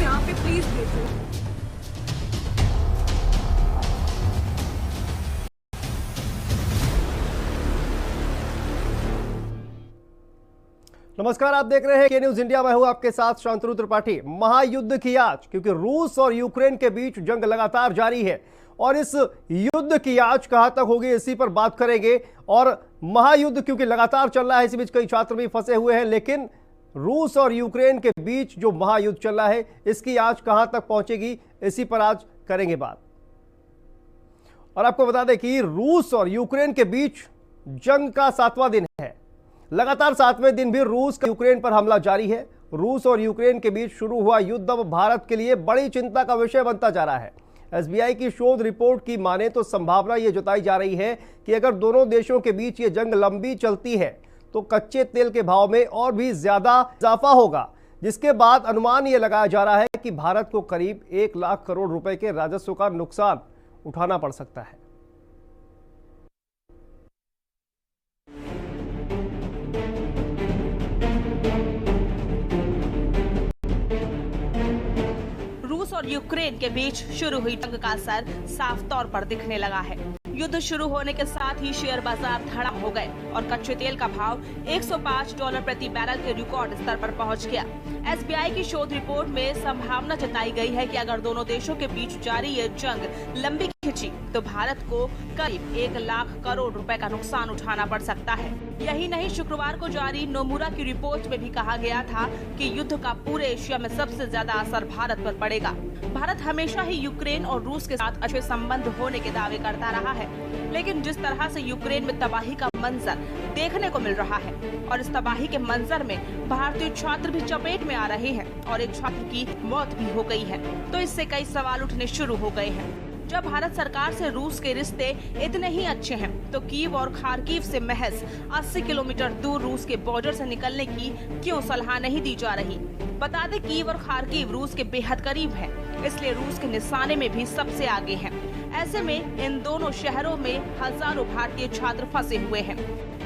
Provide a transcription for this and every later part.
यहाँ पे प्लीज भेजो। नमस्कार, आप देख रहे हैं के न्यूज इंडिया। मैं हूं आपके साथ शांतनु त्रिपाठी। महायुद्ध की आज, क्योंकि रूस और यूक्रेन के बीच जंग लगातार जारी है और इस युद्ध की आज कहां तक होगी इसी पर बात करेंगे। और महायुद्ध क्योंकि लगातार चल रहा है, इसी बीच कई छात्र भी फंसे हुए हैं, लेकिन रूस और यूक्रेन के बीच जो महायुद्ध चल रहा है इसकी आज कहां तक पहुंचेगी इसी पर आज करेंगे बात। और आपको बता दें कि रूस और यूक्रेन के बीच जंग का 7वां दिन है। लगातार 7वें दिन भी रूस का यूक्रेन पर हमला जारी है। रूस और यूक्रेन के बीच शुरू हुआ युद्ध अब भारत के लिए बड़ी चिंता का विषय बनता जा रहा है। एसबीआई की शोध रिपोर्ट की माने तो संभावना यह जताई जा रही है कि अगर दोनों देशों के बीच ये जंग लंबी चलती है तो कच्चे तेल के भाव में और भी ज्यादा इजाफा होगा, जिसके बाद अनुमान यह लगाया जा रहा है कि भारत को करीब 1 लाख करोड़ रुपए के राजस्व का नुकसान उठाना पड़ सकता है। रूस और यूक्रेन के बीच शुरू हुई जंग का असर साफ तौर पर दिखने लगा है। युद्ध शुरू होने के साथ ही शेयर बाजार धड़ाम हो गए और कच्चे तेल का भाव $105 प्रति बैरल के रिकॉर्ड स्तर पर पहुंच गया। एसबीआई की शोध रिपोर्ट में संभावना जताई गई है कि अगर दोनों देशों के बीच जारी ये जंग लंबी खिंची तो भारत को करीब 1 लाख करोड़ रुपए का नुकसान उठाना पड़ सकता है। यही नहीं, शुक्रवार को जारी नोमुरा की रिपोर्ट में भी कहा गया था कि युद्ध का पूरे एशिया में सबसे ज्यादा असर भारत पर पड़ेगा। भारत हमेशा ही यूक्रेन और रूस के साथ अच्छे संबंध होने के दावे करता रहा है, लेकिन जिस तरह से यूक्रेन में तबाही का मंजर देखने को मिल रहा है और इस तबाही के मंजर में भारतीय छात्र भी चपेट में आ रहे हैं और एक छात्र की मौत भी हो गई है, तो इससे कई सवाल उठने शुरू हो गए हैं। जब भारत सरकार से रूस के रिश्ते इतने ही अच्छे हैं तो कीव और खार्किव से महज 80 किलोमीटर दूर रूस के बॉर्डर से निकलने की क्यों सलाह नहीं दी जा रही? बता दें, कीव और खार्किव रूस के बेहद करीब हैं, इसलिए रूस के निशाने में भी सबसे आगे हैं। ऐसे में इन दोनों शहरों में हजारों भारतीय छात्र फंसे हुए हैं।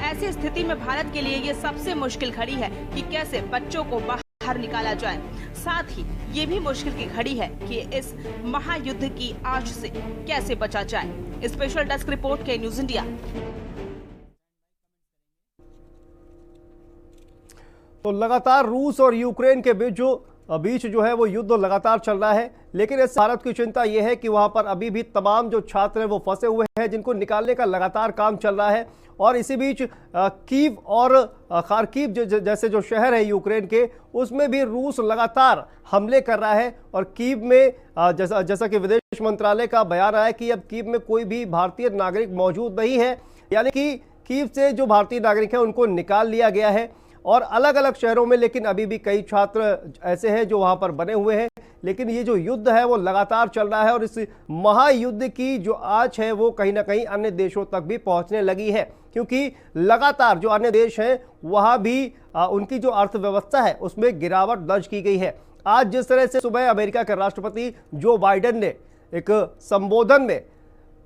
ऐसी स्थिति में भारत के लिए ये सबसे मुश्किल घड़ी है कि कैसे बच्चों को बाहर निकाला जाए। साथ ही ये भी मुश्किल की घड़ी है कि इस महायुद्ध की आंच से कैसे बचा जाए। स्पेशल डेस्क रिपोर्ट के न्यूज इंडिया। तो लगातार रूस और यूक्रेन के बीच जो है वो युद्ध लगातार चल रहा है, लेकिन इस भारत की चिंता यह है कि वहां पर अभी भी तमाम जो छात्र हैं वो फंसे हुए हैं, जिनको निकालने का लगातार काम चल रहा है। और इसी बीच कीव और खार्किव जैसे जो शहर है यूक्रेन के, उसमें भी रूस लगातार हमले कर रहा है। और कीव में जैसा कि विदेश मंत्रालय का बयान आया कि अब कीव में कोई भी भारतीय नागरिक मौजूद नहीं है, यानी कि कीव से जो भारतीय नागरिक हैं उनको निकाल लिया गया है। और अलग अलग शहरों में लेकिन अभी भी कई छात्र ऐसे हैं जो वहां पर बने हुए हैं। लेकिन ये जो युद्ध है वो लगातार चल रहा है और इस महायुद्ध की जो आंच है वो कहीं ना कहीं अन्य देशों तक भी पहुंचने लगी है, क्योंकि लगातार जो अन्य देश हैं वहां भी उनकी जो अर्थव्यवस्था है उसमें गिरावट दर्ज की गई है। आज जिस तरह से सुबह अमेरिका के राष्ट्रपति जो बाइडेन ने एक संबोधन में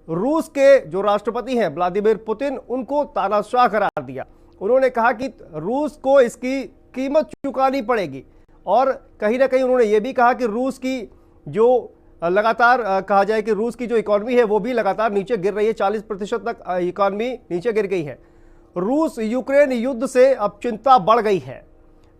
रूस के जो राष्ट्रपति हैं व्लादिमीर पुतिन, उनको तानाशाह करार दिया। उन्होंने कहा कि रूस को इसकी कीमत चुकानी पड़ेगी और कहीं ना कहीं उन्होंने ये भी कहा कि रूस की जो लगातार कहा जाए कि रूस की जो इकॉनमी है वो भी लगातार नीचे गिर रही है, 40% तक इकॉनमी नीचे गिर गई है। रूस यूक्रेन युद्ध से अब चिंता बढ़ गई है।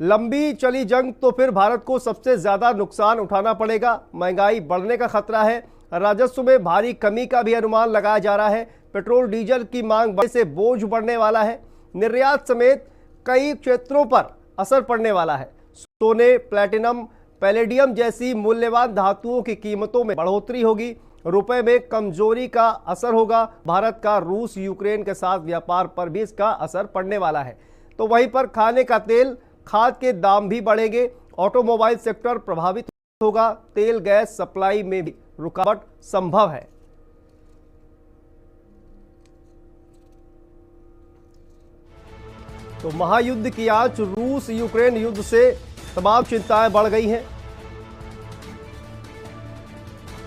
लंबी चली जंग तो फिर भारत को सबसे ज्यादा नुकसान उठाना पड़ेगा। महंगाई बढ़ने का खतरा है, राजस्व में भारी कमी का भी अनुमान लगाया जा रहा है। पेट्रोल डीजल की मांग बढ़ने से बोझ बढ़ने वाला है। निर्यात समेत कई क्षेत्रों पर असर पड़ने वाला है। सोने, प्लैटिनम, पैलेडियम जैसी मूल्यवान धातुओं की कीमतों में बढ़ोतरी होगी। रुपए में कमजोरी का असर होगा। भारत का रूस यूक्रेन के साथ व्यापार पर भी इसका असर पड़ने वाला है। तो वहीं पर खाने का तेल, खाद के दाम भी बढ़ेंगे। ऑटोमोबाइल सेक्टर प्रभावित होगा। तेल गैस सप्लाई में भी रुकावट संभव है। तो महायुद्ध की आज रूस यूक्रेन युद्ध से तमाम चिंताएं बढ़ गई हैं।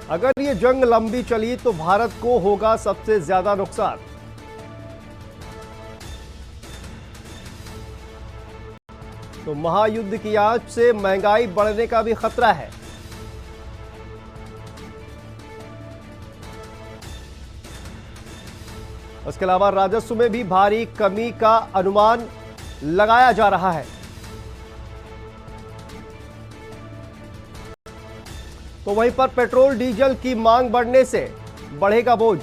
अगर ये जंग लंबी चली तो भारत को होगा सबसे ज्यादा नुकसान। तो महायुद्ध की आंच से महंगाई बढ़ने का भी खतरा है। उसके अलावा राजस्व में भी भारी कमी का अनुमान लगाया जा रहा है। तो वहीं पर पेट्रोल डीजल की मांग बढ़ने से बढ़ेगा बोझ।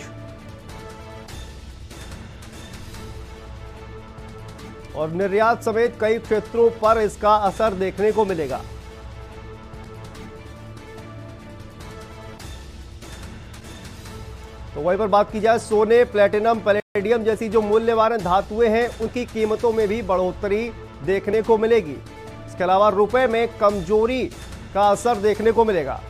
और निर्यात समेत कई क्षेत्रों पर इसका असर देखने को मिलेगा। तो वहीं पर बात की जाए सोने, प्लेटिनम, पैलेडियम जैसी जो मूल्यवान धातुएं हैं उनकी कीमतों में भी बढ़ोतरी देखने को मिलेगी। इसके अलावा रुपए में कमजोरी का असर देखने को मिलेगा।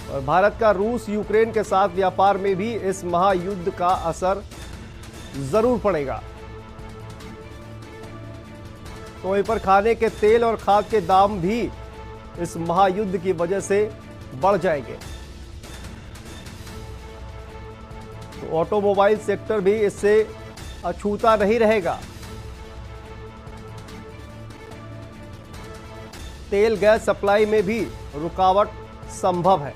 और भारत का रूस यूक्रेन के साथ व्यापार में भी इस महायुद्ध का असर जरूर पड़ेगा। तो वहीं पर खाने के तेल और खाद के दाम भी इस महायुद्ध की वजह से बढ़ जाएंगे। तो ऑटोमोबाइल सेक्टर भी इससे अछूता नहीं रहेगा। तेल गैस सप्लाई में भी रुकावट संभव है।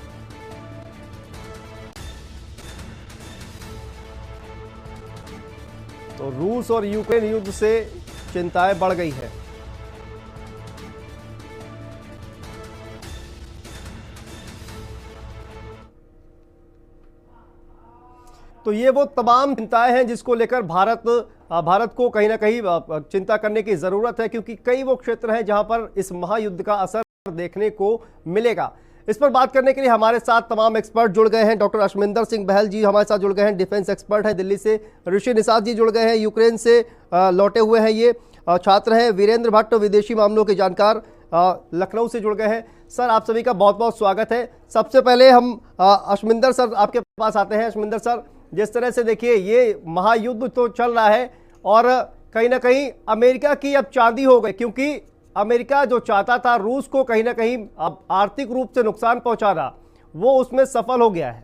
तो रूस और यूक्रेन युद्ध से चिंताएं बढ़ गई है। तो ये वो तमाम चिंताएं हैं जिसको लेकर भारत को कहीं ना कहीं चिंता करने की जरूरत है, क्योंकि कई वो क्षेत्र हैं जहां पर इस महायुद्ध का असर देखने को मिलेगा। इस पर बात करने के लिए हमारे साथ तमाम एक्सपर्ट जुड़ गए हैं। डॉक्टर अशमिंदर सिंह बहल जी हमारे साथ जुड़ गए हैं, डिफेंस एक्सपर्ट है दिल्ली से। ऋषि निषाद जी जुड़ गए हैं, यूक्रेन से लौटे हुए हैं, ये छात्र हैं। वीरेंद्र भट्ट विदेशी मामलों के जानकार लखनऊ से जुड़ गए हैं। सर, आप सभी का बहुत बहुत स्वागत है। सबसे पहले हम अशमिंदर सर आपके पास आते हैं। अशमिंदर सर, जिस तरह से देखिए ये महायुद्ध तो चल रहा है और कहीं ना कहीं अमेरिका की अब चांदी हो गई, क्योंकि अमेरिका जो चाहता था रूस को कहीं ना कहीं अब आर्थिक रूप से नुकसान पहुंचाना, वो उसमें सफल हो गया है।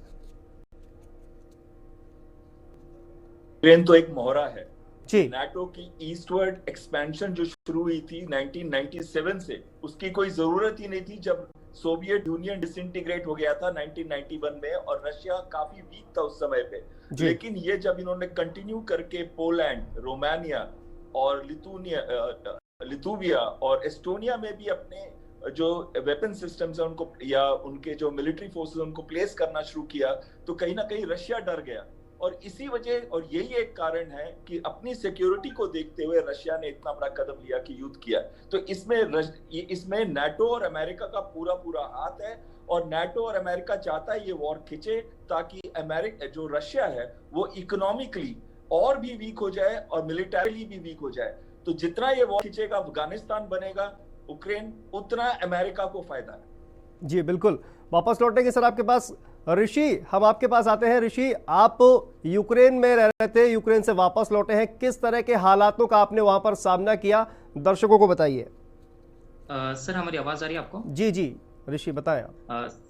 यूक्रेन तो एक मोहरा है जी। नाटो की ईस्टवर्ड एक्सपेंशन जो शुरू हुई थी 1997 से, उसकी कोई जरूरत ही नहीं थी जब सोवियत यूनियन डिसइंटीग्रेट हो गया था 1991 में, और रशिया काफी वीक था उस समय पे। लेकिन ये जब इन्होंने कंटिन्यू करके पोलैंड, रोमानिया और लिथुविया और एस्टोनिया में भी अपने जो वेपन सिस्टम्स है उनको या उनके जो मिलिट्री फोर्सेस उनको प्लेस करना शुरू किया, तो कहीं ना कहीं रशिया डर गया। और इसी वजह, और यही एक कारण है कि अपनी सिक्योरिटी को देखते हुए रशिया ने इतना बड़ा कदम लिया कि युद्ध किया। तो इसमें नाटो और अमेरिका का पूरा हाथ है, और नाटो और अमेरिका चाहता है ये वॉर खिंचे ताकि अमेरिका जो रशिया है वो इकोनॉमिकली और भी वीक हो जाए और मिलिटरीली भी वीक हो जाए। तो जितना ये वॉर खिंचेगा, अफगानिस्तान बनेगा, यूक्रेन, उतना अमेरिका को फायदा है। जी बिल्कुल, वापस लौटेंगे सर आपके पास। ऋषि, हम आपके पास आते हैं। ऋषि, आप यूक्रेन में रह रहे थे, यूक्रेन से वापस लौटे हैं, किस तरह के हालातों का आपने वहां पर सामना किया, दर्शकों को बताइए। सर, हमारी आवाज आ रही है आपको? जी जी ऋषि, बताएं आप।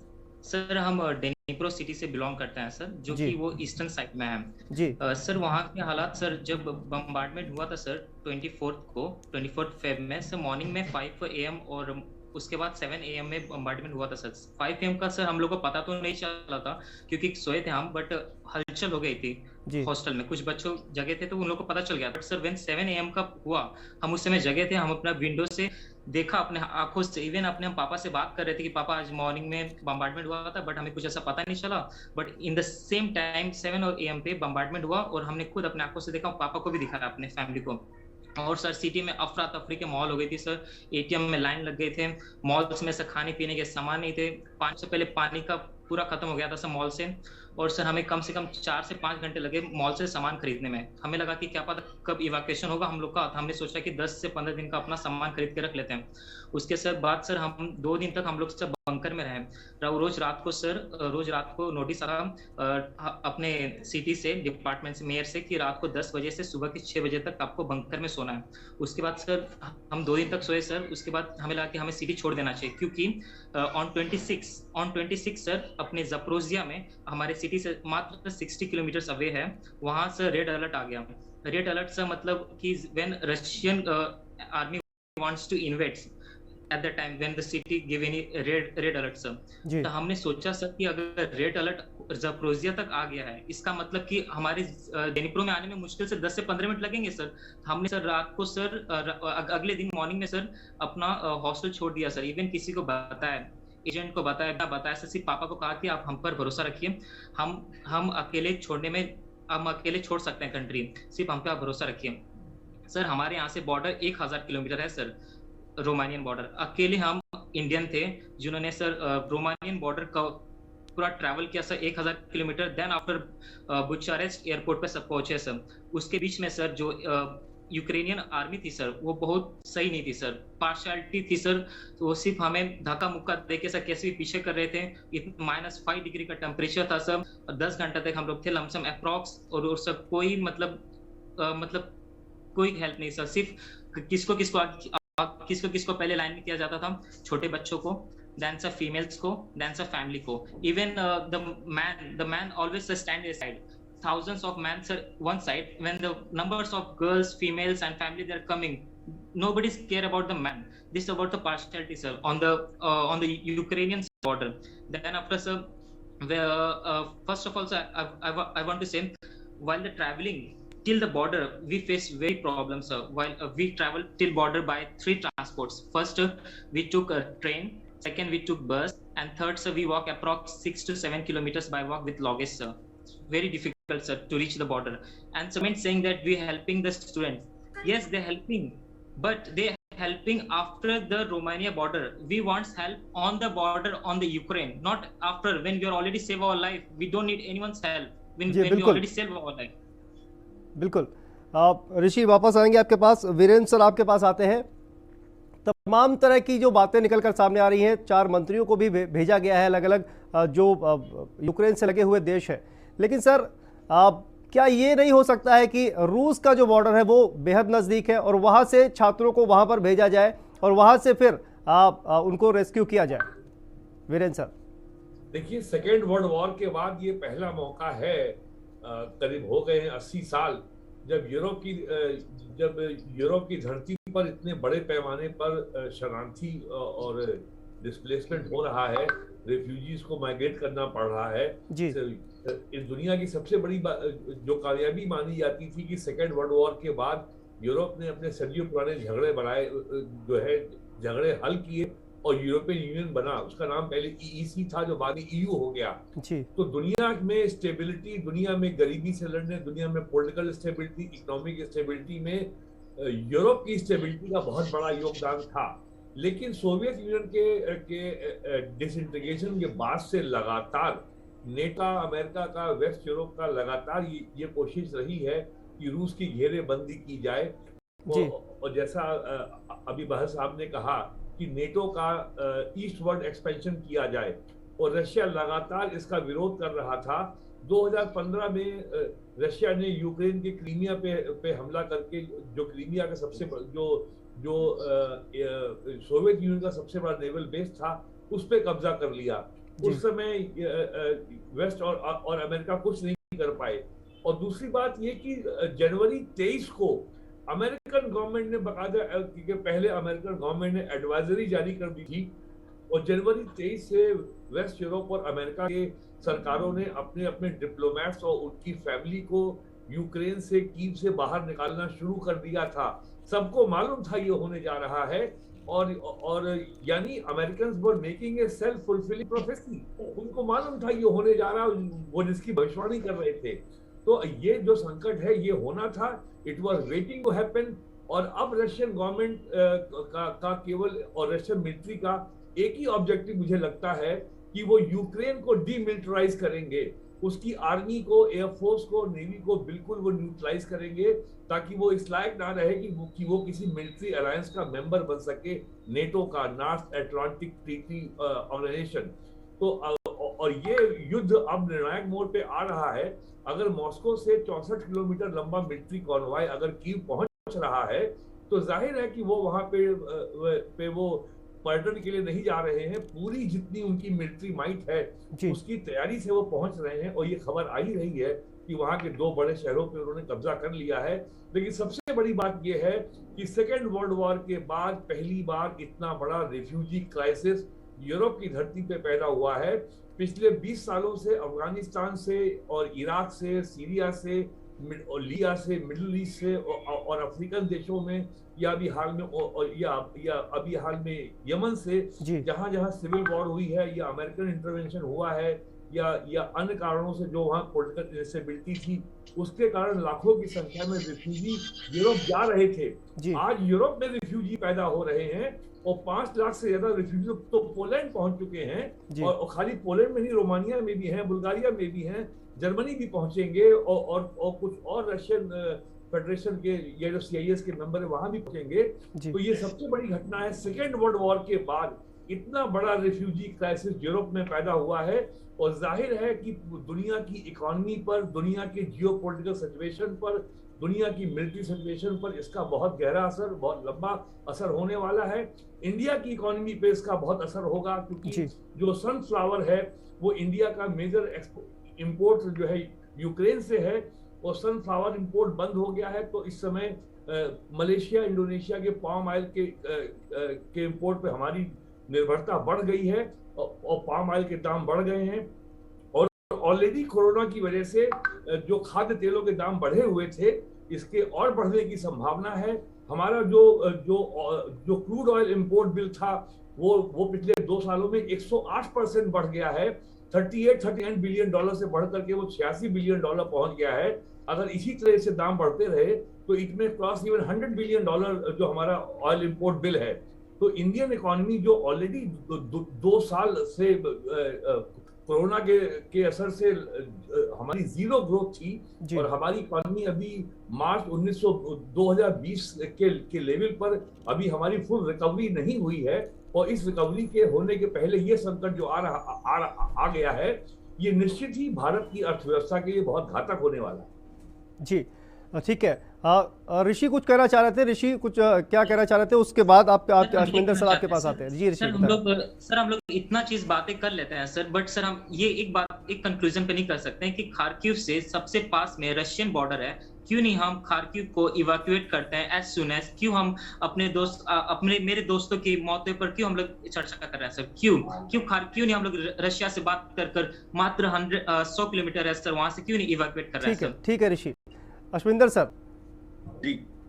सर, हम डेनिप्रो सिटी से बिलोंग करते हैं सर, जो कि वो ईस्टर्न साइड में है जी। सर, वहाँ के हालात सर, जब बम्बार्डमेंट हुआ था सर 24 फेब में सर, मॉर्निंग में 5 AM और उसके बाद 7 AM में बम्बार्डमेंट हुआ था सर। 5 AM का सर हम लोग को पता तो नहीं चला था क्योंकि सोए थे हम, बट हलचल हो गई थी हॉस्टल में, कुछ बच्चों जगह थे तो उन लोग को पता चल गया। बट सर व्हेन 7 AM का हुआ, हम उस समय जगह थे, हम अपना विंडो से देखा अपने आंखों से, इवन अपने हम पापा से बात कर रहे थे कि पापा आज मॉर्निंग में बम्बार्डमेंट हुआ था, बट हमें कुछ ऐसा पता नहीं चला। But in the same time 7 AM पे बम्बार्डमेंट हुआ और हमने खुद अपने आंखों से देखा, पापा को भी दिखाया अपने फैमिली को। और सर सिटी में अफरा तफरी के माहौल हो गई थी सर, ATM में लाइन लग गए थे, मॉल्स में से खाने पीने के सामान नहीं थे, 5 से पहले पानी का पूरा खत्म हो गया था सर मॉल से। और सर हमें कम से कम 4 से 5 घंटे लगे मॉल से सामान खरीदने में। हमें लगा कि क्या पता कब इवैक्यूएशन होगा हम लोग का, हमने सोचा कि 10 से 15 दिन का अपना सामान खरीद के रख लेते हैं। उसके सर बाद सर हम 2 दिन तक हम लोग सब बंकर में रहे। रोज रात को नोटिस आया अपने सिटी से, डिपार्टमेंट से, मेयर से, कि रात को 10 बजे से सुबह के 6 बजे तक आपको बंकर में सोना है। उसके बाद सर हम 2 दिन तक सोए सर। उसके बाद हमें लगा कि हमें सिटी छोड़ देना चाहिए, क्योंकि ऑन 26 सर अपने ज़पोरिज़िया में, हमारे सिटी से मात्र 60 किलोमीटर अवे है, वहां से रेड अलर्ट आ गया। रेड अलर्ट सर मतलब कि when Russian army wants to invade at the time when the city give any red alert sir. तो हमने सोचा सर कि अगर रेड अलर्ट ज़पोरिज़िया तक आ गया है, इसका मतलब कि हमारे डेनिप्रो में आने में मुश्किल से 10 से 15 मिनट लगेंगे सर। हमने सर रात को सर अगले दिन मॉर्निंग में सर अपना हॉस्टल छोड़ दिया सर। इवन किसी को बताया, एजेंट को बताया सर, सिर्फ पापा को कहा कि आप हम पर भरोसा रखिए, हम अकेले छोड़ने में, हम अकेले छोड़ सकते हैं कंट्री, सिर्फ हम पे आप भरोसा रखिए। सर हमारे यहाँ से बॉर्डर 1000 किलोमीटर है सर, रोमानियन बॉर्डर। अकेले हम इंडियन थे जिन्होंने सर रोमानियन बॉर्डर का पूरा ट्रैवल किया sir 1000 kilometre. Then after Bucharest airport पे सब पहुंचे सर। उसके बीच में सर जो यूक्रेनियन आर्मी थी सर, वो बहुत सही नहीं थी सर, पार्शियलिटी थी सर। तो वो सिर्फ हमें धक्का मुक्का देके सर कैसे भी पीछे कर रहे थे। -5 डिग्री का टेम्परेचर था सर, 10 घंटे तक हम लोग थे लमसम अप्रॉक्स, और सब कोई मतलब कोई हेल्प नहीं सर। सिर्फ किसको पहले लाइन में किया जाता था, छोटे बच्चों को, देन सर फीमेल्स को, देन सर फैमिली को। Even the man always stand A side, thousands of men sir one side, when the numbers of girls, females and family they are coming, nobody's care about the man. This is about the partiality sir on the Ukrainian border. Then after sir, first of all sir, I want to say, while the traveling till the border we face very problems sir. While we travel till border by 3 transports. First we took a train, second we took bus, and third sir we walk approx 6 to 7 kilometers by walk with luggage sir. Very difficult sir to reach the border. And someone saying that we are helping the students. Yes, they're helping, but they helping after the Romania border. We want help on the border on the Ukraine, not after, when we are already save our life. We don't need anyone's help when we already save our life. बिल्कुल। ऋषि वापस आएंगे आपके पास। Virendra sir आपके पास आते हैं। तमाम तरह की जो बातें निकलकर सामने आ रही हैं, 4 मंत्रियों को भी भेजा गया है अलग अलग जो यूक्रेन से लगे हुए देश है। लेकिन सर क्या ये नहीं हो सकता है कि रूस का जो बॉर्डर है वो बेहद नज़दीक है और वहाँ से छात्रों को वहाँ पर भेजा जाए और वहाँ से फिर उनको रेस्क्यू किया जाए? वीरेंद्र सर देखिए, सेकेंड वर्ल्ड वॉर के बाद ये पहला मौका है, करीब हो गए हैं 80 साल, जब यूरोप की धरती पर इतने बड़े पैमाने पर शरणार्थी और डिस्प्लेसमेंट हो रहा है, रेफ्यूजीज को माइग्रेट करना पड़ रहा है जी। इस दुनिया की सबसे बड़ी जो कामयाबी मानी जाती थी कि सेकेंड वर्ल्ड वॉर के बाद यूरोप ने अपने सदियों पुराने झगड़े बढ़ाए, जो है झगड़े हल किए और यूरोपियन यूनियन बना। उसका नाम पहले EEC था जो बाद में EU हो गया जी। तो दुनिया में स्टेबिलिटी, दुनिया में गरीबी से लड़ने, दुनिया में पॉलिटिकल स्टेबिलिटी, इकोनॉमिक स्टेबिलिटी में यूरोप की स्टेबिलिटी का बहुत बड़ा योगदान था। लेकिन सोवियत यूनियन के डिसइंटीग्रेशन के बाद से लगातार नेटो, अमेरिका का, वेस्ट यूरोप का लगातार ये कोशिश रही है कि रूस की घेरेबंदी की जाए। और जैसा अभी बहर साहब ने कहा कि नेटो का ईस्टवर्ड एक्सपेंशन किया जाए, और रशिया लगातार इसका विरोध कर रहा था। 2015 में रशिया ने यूक्रेन के क्रीमिया पे हमला करके, जो क्रीमिया का जो सोवियत यूनियन का सबसे बड़ा नेवल बेस था, उस पे कब्जा कर लिया। उस समय वेस्ट और अमेरिका कुछ नहीं कर पाए। और दूसरी बात ये कि जनवरी 23 को अमेरिकन गवर्नमेंट ने बकायदा, क्योंकि पहले अमेरिकन गवर्नमेंट ने एडवाइजरी जारी कर दी थी, और जनवरी 23 से वेस्ट यूरोप और अमेरिका के सरकारों ने अपने अपने डिप्लोमेट्स और उनकी फैमिली को यूक्रेन से, कीव से बाहर निकालना शुरू कर दिया था। सबको मालूम था ये होने जा रहा है, और यानी American were making a self fulfilling prophecy. उनको मालूम था ये होने जा रहा, वो जिसकी भविष्यवाणी कर रहे थे। तो ये जो संकट है ये होना था, it was waiting to happen. और अब रशियन गवर्नमेंट का केवल, और रशियन मिलिट्री का एक ही ऑब्जेक्टिव मुझे लगता है कि वो यूक्रेन को डीमिलिटराइज करेंगे, उसकी आर्मी को, एयरफोर्स को, नेवी को बिल्कुल वो न्यूट्रलाइज करेंगे, ताकि वो इस लायक ना रहे कि वो किसी मिलिट्री अलायंस का मेंबर बन सके, नेटो का, नॉर्थ अटलांटिक ट्रीटी ऑर्गेनाइजेशन। तो और ये युद्ध अब निर्णायक मोड़ पे आ रहा है। अगर मॉस्को से 64 किलोमीटर लंबा मिलिट्री कॉन्वॉय अगर कीव पहुंच रहा है, तो जाहिर है कि वो वहां पे वो पर्यटन के लिए नहीं जा रहे हैं, पूरी जितनी उनकी मिलिट्री माइट है उसकी तैयारी से वो पहुंच रहे हैं। और ये खबर आ ही रही है कि वहां के 2 बड़े शहरों पे उन्होंने कब्जा कर लिया है। लेकिन सबसे बड़ी बात यह है कि सेकेंड वर्ल्ड वॉर के बाद पहली बार इतना बड़ा रिफ्यूजी क्राइसिस यूरोप की धरती पे पैदा हुआ है। पिछले 20 सालों से अफगानिस्तान से और इराक से, सीरिया से और लिबिया से, मिडिल ईस्ट से और अफ्रीकन देशों में, या अभी हाल में अभी हाल में यमन से, जहां जहां सिविल वॉर हुई है या अमेरिकन इंटरवेंशन हुआ है या अन्य कारणों से जो वहां पॉलिटिकल इंस्टेबिलिटी थी, उसके कारण लाखों की संख्या में रिफ्यूजी यूरोप जा रहे थे। आज यूरोप में रिफ्यूजी पैदा हो रहे हैं और 5 लाख से ज्यादा रिफ्यूजी तो पोलैंड पहुंच चुके हैं। और खाली पोलैंड में नहीं, रोमानिया में भी हैं, बुल्गारिया में भी हैं, जर्मनी भी पहुंचेंगे और कुछ और रशियन फेडरेशन के ये जो CIS के मेंबर है वहां भी पहुंचेंगे। तो ये सबसे बड़ी घटना है। सेकेंड वर्ल्ड वॉर के बाद इतना बड़ा रिफ्यूजी क्राइसिस यूरोप में पैदा हुआ है और जाहिर है कि दुनिया की इकोनॉमी पर, दुनिया के जियोपॉलिटिकल सिचुएशन पर, दुनिया की मिलिट्री सिचुएशन पर इसका बहुत गहरा असर, बहुत लंबा असर होने वाला है। इंडिया की इकोनॉमी पे इसका बहुत असर होगा क्योंकि जो सनफ्लावर है वो इंडिया का मेजर इंपोर्ट जो है यूक्रेन से है और सनफ्लावर इंपोर्ट बंद हो गया है। तो इस समय मलेशिया, इंडोनेशिया के पाम ऑयल के इंपोर्ट पे हमारी निर्भरता बढ़ गई है और पाम ऑयल के दाम बढ़ गए हैं। और ऑलरेडी कोरोना की वजह से जो खाद्य तेलों के दाम बढ़े हुए थे, इसके और बढ़ने की संभावना है। हमारा जो क्रूड ऑयल इंपोर्ट बिल था वो पिछले 2 सालों में 108% बढ़ गया है। 39 बिलियन डॉलर से बढ़ करके वो 86 बिलियन डॉलर पहुंच गया है। अगर इसी तरह से दाम बढ़ते रहे तो इट में क्रॉस इवन 100 बिलियन डॉलर जो हमारा ऑयल इंपोर्ट बिल है। तो इंडियन इकोनॉमी जो ऑलरेडी 2 साल से कोरोना के असर से हमारी 0 ग्रोथ थी और हमारी इकोनॉमी अभी मार्च 2020 के लेवल पर अभी हमारी फुल रिकवरी नहीं हुई है। और इस रिकवरी के होने के पहले ये संकट जो आ गया है, ये निश्चित ही भारत की अर्थव्यवस्था के लिए बहुत घातक होने वाला है। जी ठीक है। ऋषि कुछ कहना चाह रहे थे। ऋषि कुछ क्या कहना चाह रहे थे, उसके बाद आप अश्विंदर सर आपके पास आते हैं। जी ऋषि। सर हम लोग इतना चीज बातें कर लेते हैं सर, बट सर हम ये एक कंक्लूजन पे नहीं कर सकते हैं कि खार्किव से सबसे पास में रशियन बॉर्डर है, क्यों नहीं हम खार्किव को इवैक्यूएट करते हैं एज सून एज। क्यों हम मेरे दोस्तों की मौत पर क्यों हम लोग चर्चा कर रहे हैं सर? क्यों नहीं हम लोग रशिया से बात कर मात्र 100 किलोमीटर है सर, वहां से क्यों नहीं इवैक्यूएट कर रहे हैं सर? ठीक है ऋषि। अश्विंदर सर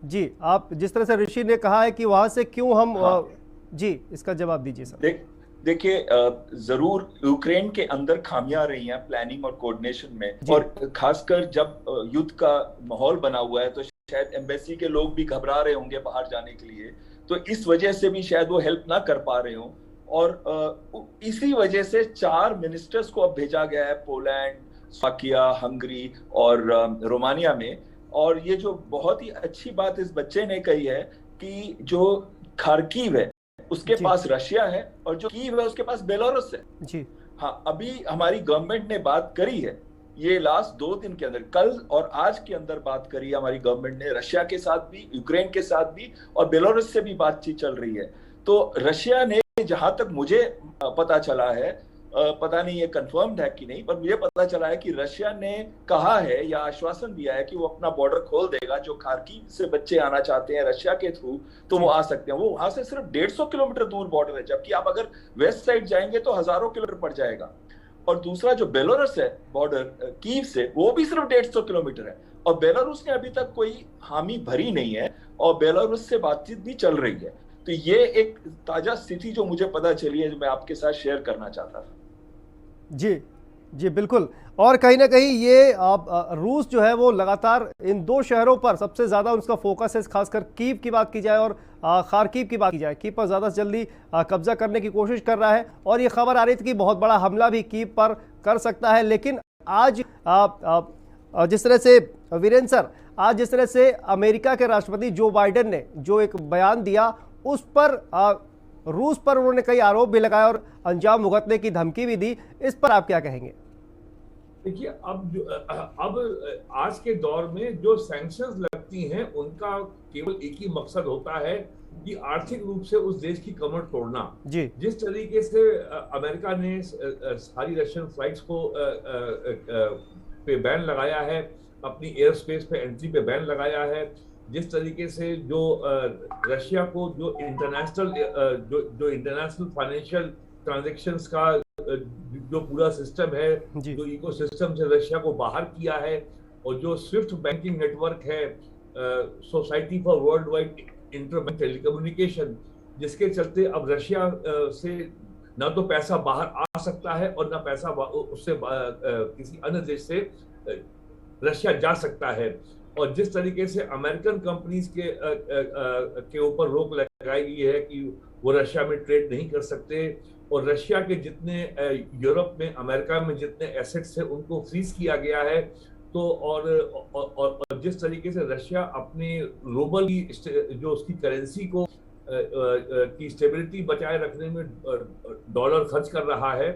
जी आप जिस तरह से ऋषि ने कहा है कि वहां से क्यों हम जी इसका जवाब दीजिए सर। देखिए जरूर यूक्रेन के अंदर खामियां रही हैं प्लानिंग और कोऑर्डिनेशन में, और खासकर जब युद्ध का माहौल बना हुआ है तो शायद एम्बेसी के लोग भी घबरा रहे होंगे बाहर जाने के लिए, तो इस वजह से भी शायद वो हेल्प ना कर पा रहे हों। और इसी वजह से 4 मिनिस्टर्स को अब भेजा गया है पोलैंड, स्लोवाकिया, हंगरी और रोमानिया में। और ये जो बहुत ही अच्छी बात इस बच्चे ने कही है कि जो खार्किव है उसके पास रशिया है और जो कीव है उसके पास बेलारूस है। जी हाँ, अभी हमारी गवर्नमेंट ने बात करी है, ये लास्ट 2 दिन के अंदर, कल और आज के अंदर बात करी है हमारी गवर्नमेंट ने, रशिया के साथ भी, यूक्रेन के साथ भी और बेलारूस से भी बातचीत चल रही है। तो रशिया ने, जहां तक मुझे पता चला है, पता नहीं ये कंफर्म्ड है कि नहीं, पर मुझे पता चला है कि रशिया ने कहा है या आश्वासन दिया है कि वो अपना बॉर्डर खोल देगा। जो खार्किव से बच्चे आना चाहते हैं रशिया के थ्रू तो वो आ सकते हैं। वो वहां से सिर्फ 150 किलोमीटर दूर बॉर्डर है, जबकि आप अगर वेस्ट साइड जाएंगे तो हजारों किलोमीटर पड़ जाएगा। और दूसरा जो बेलारूस है बॉर्डर कीव से, वो भी सिर्फ 150 किलोमीटर है और बेलारूस ने अभी तक कोई हामी भरी नहीं है और बेलारूस से बातचीत भी चल रही है। तो ये एक ताजा स्थिति जो मुझे पता चली है, जो मैं आपके साथ शेयर करना चाहता था। जी बिल्कुल। और कहीं ना कहीं ये रूस जो है वो लगातार इन 2 शहरों पर सबसे ज़्यादा उसका फोकस है, खासकर कीव की बात की जाए और खार्किव की बात की जाए। कीव पर ज़्यादा से जल्दी कब्जा करने की कोशिश कर रहा है और ये खबर आ रही थी कि बहुत बड़ा हमला भी कीव पर कर सकता है। लेकिन आज जिस तरह से वीरेंद्र सर, आज जिस तरह से अमेरिका के राष्ट्रपति जो बाइडेन ने जो एक बयान दिया, उस पर रूस पर उन्होंने कई आरोप भी लगाए और अंजाम भुगतने की धमकी भी दी। इस पर आप क्या कहेंगे? देखिए, अब आज के दौर में जो सैंक्शंस शक्ति हैं उनका केवल एक ही मकसद होता है कि आर्थिक रूप से उस देश की कमर तोड़ना। जिस तरीके से अमेरिका ने सारी रशियन फ्लाइट्स को पे बैन लगाया है, अपनी एयर स्पेस पे एंट्री पे बैन लगाया है, जिस तरीके से जो रशिया को जो इंटरनेशनल फाइनेंशियल ट्रांजैक्शंस का जो पूरा सिस्टम है, जो इकोसिस्टम से रशिया को बाहर किया है, और जो स्विफ्ट बैंकिंग नेटवर्क है, society for world wide interbank telecommunication, जिसके चलते अब रशिया से ना तो पैसा बाहर आ सकता है और ना पैसा उससे किसी अन्य देश से रशिया जा सकता है। और जिस तरीके से अमेरिकन कंपनीज के ऊपर रोक लगाई गई है कि वो रशिया में ट्रेड नहीं कर सकते, और रशिया के जितने यूरोप में, अमेरिका में जितने एसेट्स है उनको फ्रीज किया गया है। तो और जिस तरीके से रशिया अपने रूबल की जो उसकी करेंसी को की स्टेबिलिटी बचाए रखने में डॉलर खर्च कर रहा है,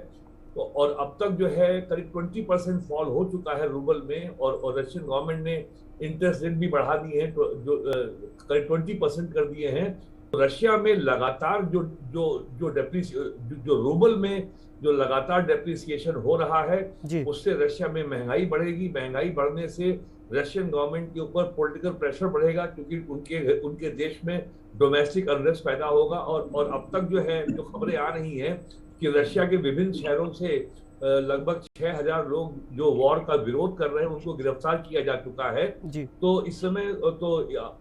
तो और अब तक जो है करीब 20% फॉल हो चुका है रूबल में, और रशियन गवर्नमेंट ने इंटरेस्ट रेट भी बढ़ा दिए हैं, जो करीब 20% कर दिए हैं। रशिया में लगातार जो रूबल में जो लगातार डेप्रिसिएशन हो रहा है, उससे रशिया में महंगाई बढ़ेगी। महंगाई बढ़ने से रशियन गवर्नमेंट के ऊपर पॉलिटिकल प्रेशर बढ़ेगा, क्योंकि उनके देश में डोमेस्टिक अनरेस्ट पैदा होगा। और अब तक जो खबरें आ रही हैं कि रशिया के विभिन्न शहरों से लगभग 6000 लोग जो वॉर का विरोध कर रहे हैं उनको गिरफ्तार किया जा चुका है। तो इस समय तो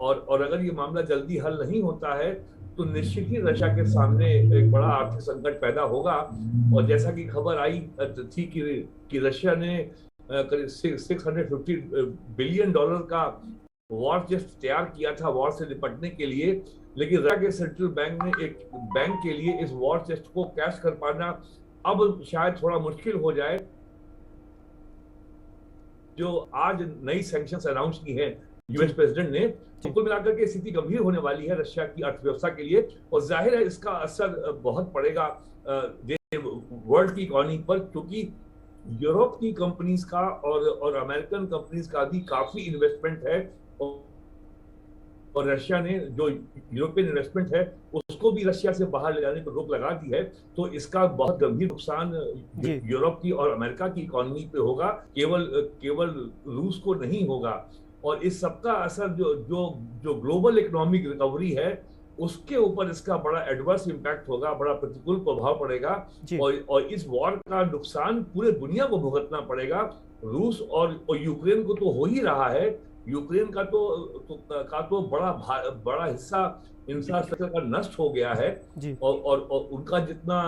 और अगर ये मामला जल्दी हल नहीं होता है तो निश्चित ही रशिया के सामने एक बड़ा आर्थिक संकट पैदा होगा। और जैसा कि खबर आई थी कि रशिया ने करीब $650 बिलियन का वॉर चेस्ट तैयार किया था वॉर से निपटने के लिए, लेकिन रशिया के सेंट्रल बैंक ने एक बैंक के लिए इस वॉर चेस्ट को कैश कर पाना अब शायद थोड़ा मुश्किल हो जाए। जो आज नई सैंक्शंस अनाउंस की है यूएस प्रेसिडेंट ने, कुल मिलाकर के स्थिति गंभीर होने वाली है रशिया की अर्थव्यवस्था के लिए, और जाहिर है इसका असर बहुत पड़ेगा वर्ल्ड की इकोनॉमी पर, क्योंकि यूरोप की कंपनीज का और अमेरिकन कंपनीज का भी काफी इन्वेस्टमेंट है, और रशिया ने जो यूरोपियन इन्वेस्टमेंट है उसको भी रशिया से बाहर ले जाने पर रोक लगा दी है। तो इसका बहुत गंभीर नुकसान यूरोप की और अमेरिका की इकोनॉमी पे होगा, केवल रूस को नहीं होगा। और इस सबका असर जो ग्लोबल इकोनॉमिक रिकवरी है उसके ऊपर इसका बड़ा एडवर्स इम्पैक्ट होगा, बड़ा प्रतिकूल प्रभाव पड़ेगा। और इस वॉर का नुकसान पूरे दुनिया को भुगतना पड़ेगा। रूस और यूक्रेन को तो हो ही रहा है, यूक्रेन का तो बड़ा हिस्सा इंफ्रास्ट्रक्चर का नष्ट हो गया है, और उनका जितना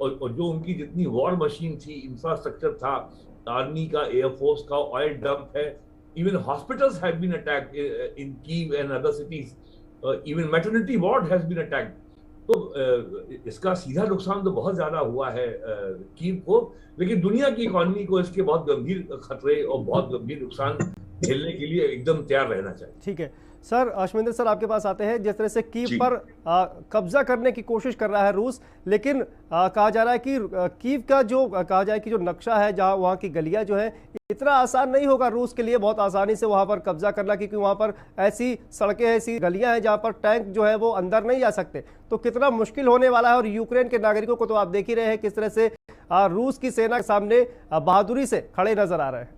और जो उनकी जितनी वॉर मशीन थी, इंफ्रास्ट्रक्चर था, आर्मी का, एयरफोर्स का, ऑयल डंप है, even hospitals have been attacked in Kyiv and other cities, even maternity ward has been attacked. तो इसका सीधा नुकसान तो बहुत ज्यादा हुआ है कीव को, लेकिन दुनिया की इकोनॉमी को इसके बहुत गंभीर खतरे और बहुत गंभीर नुकसान झेलने के लिए एकदम तैयार रहना चाहिए। ठीक है सर, अश्विंदर सर आपके पास आते हैं। जिस तरह से कीव पर कब्जा करने की कोशिश कर रहा है रूस, लेकिन कहा जा रहा है कि कीव का जो कहा जाए कि जो नक्शा है, जहां वहां की गलियां जो है, इतना आसान नहीं होगा रूस के लिए बहुत आसानी से वहां पर कब्जा करना, क्योंकि वहां पर ऐसी सड़कें, ऐसी गलियां हैं जहां पर टैंक जो है वो अंदर नहीं जा सकते। तो कितना मुश्किल होने वाला है। और यूक्रेन के नागरिकों को तो आप देख ही रहे हैं किस तरह से रूस की सेना के सामने बहादुरी से खड़े नजर आ रहे हैं।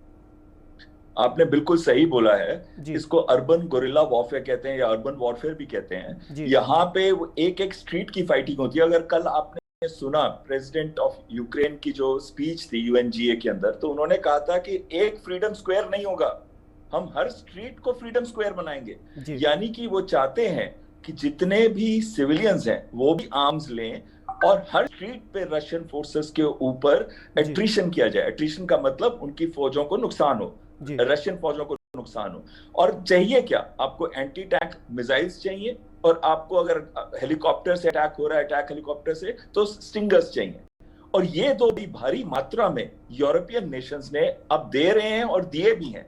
आपने बिल्कुल सही बोला है। इसको अर्बन गोरिल्ला वॉरफेयर कहते हैं या अर्बन वॉरफेयर भी कहते हैं। यहाँ पे एक स्ट्रीट की फाइटिंग होती है। अगर कल आपने सुना प्रेसिडेंट ऑफ यूक्रेन की जो स्पीच थी यूएनजीए के अंदर, तो उन्होंने कहा था कि एक फ्रीडम स्क्वायर नहीं होगा, हम हर स्ट्रीट को फ्रीडम स्क्वायर बनाएंगे। यानी कि वो चाहते हैं कि जितने भी सिविलियंस हैं वो भी आर्म्स लें और हर स्ट्रीट पे रशियन फोर्सेस के ऊपर एट्रिशन किया जाए। एट्रिशन का मतलब उनकी फौजों को नुकसान हो, रशियन फौजों को नुकसान हो। और चाहिए क्या? आपको एंटी टैंक मिसाइल्स चाहिए, और आपको अगर हेलीकॉप्टर से अटैक हो रहा है, अटैक हेलीकॉप्टर से, तो स्टिंगर्स चाहिए। और ये दो भी भारी मात्रा में यूरोपियन नेशंस ने अब दे रहे हैं और दिए भी हैं।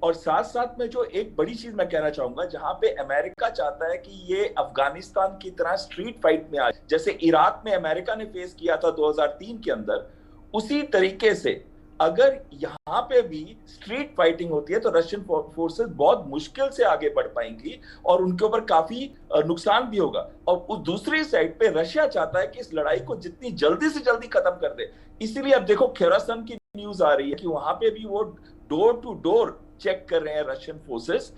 और साथ साथ में जो एक बड़ी चीज मैं कहना चाहूंगा, जहां पे अमेरिका चाहता है कि ये अफगानिस्तान की तरह स्ट्रीट फाइट में आ, जैसे इराक में अमेरिका ने फेस किया था 2003 के अंदर, उसी तरीके से अगर यहाँ पे भी स्ट्रीट फाइटिंग होती है तो रशियन फोर्सेस बहुत मुश्किल से आगे बढ़ पाएंगी और उनके ऊपर काफी नुकसान भी होगा। और उस दूसरी साइड पे रशिया चाहता है कि इस लड़ाई को जितनी जल्दी से जल्दी खत्म कर दे। इसीलिए अब देखो खेरासन की न्यूज आ रही है कि वहां पे भी वो डोर टू डोर चेक कर रहे हैं रशियन फोर्सेस,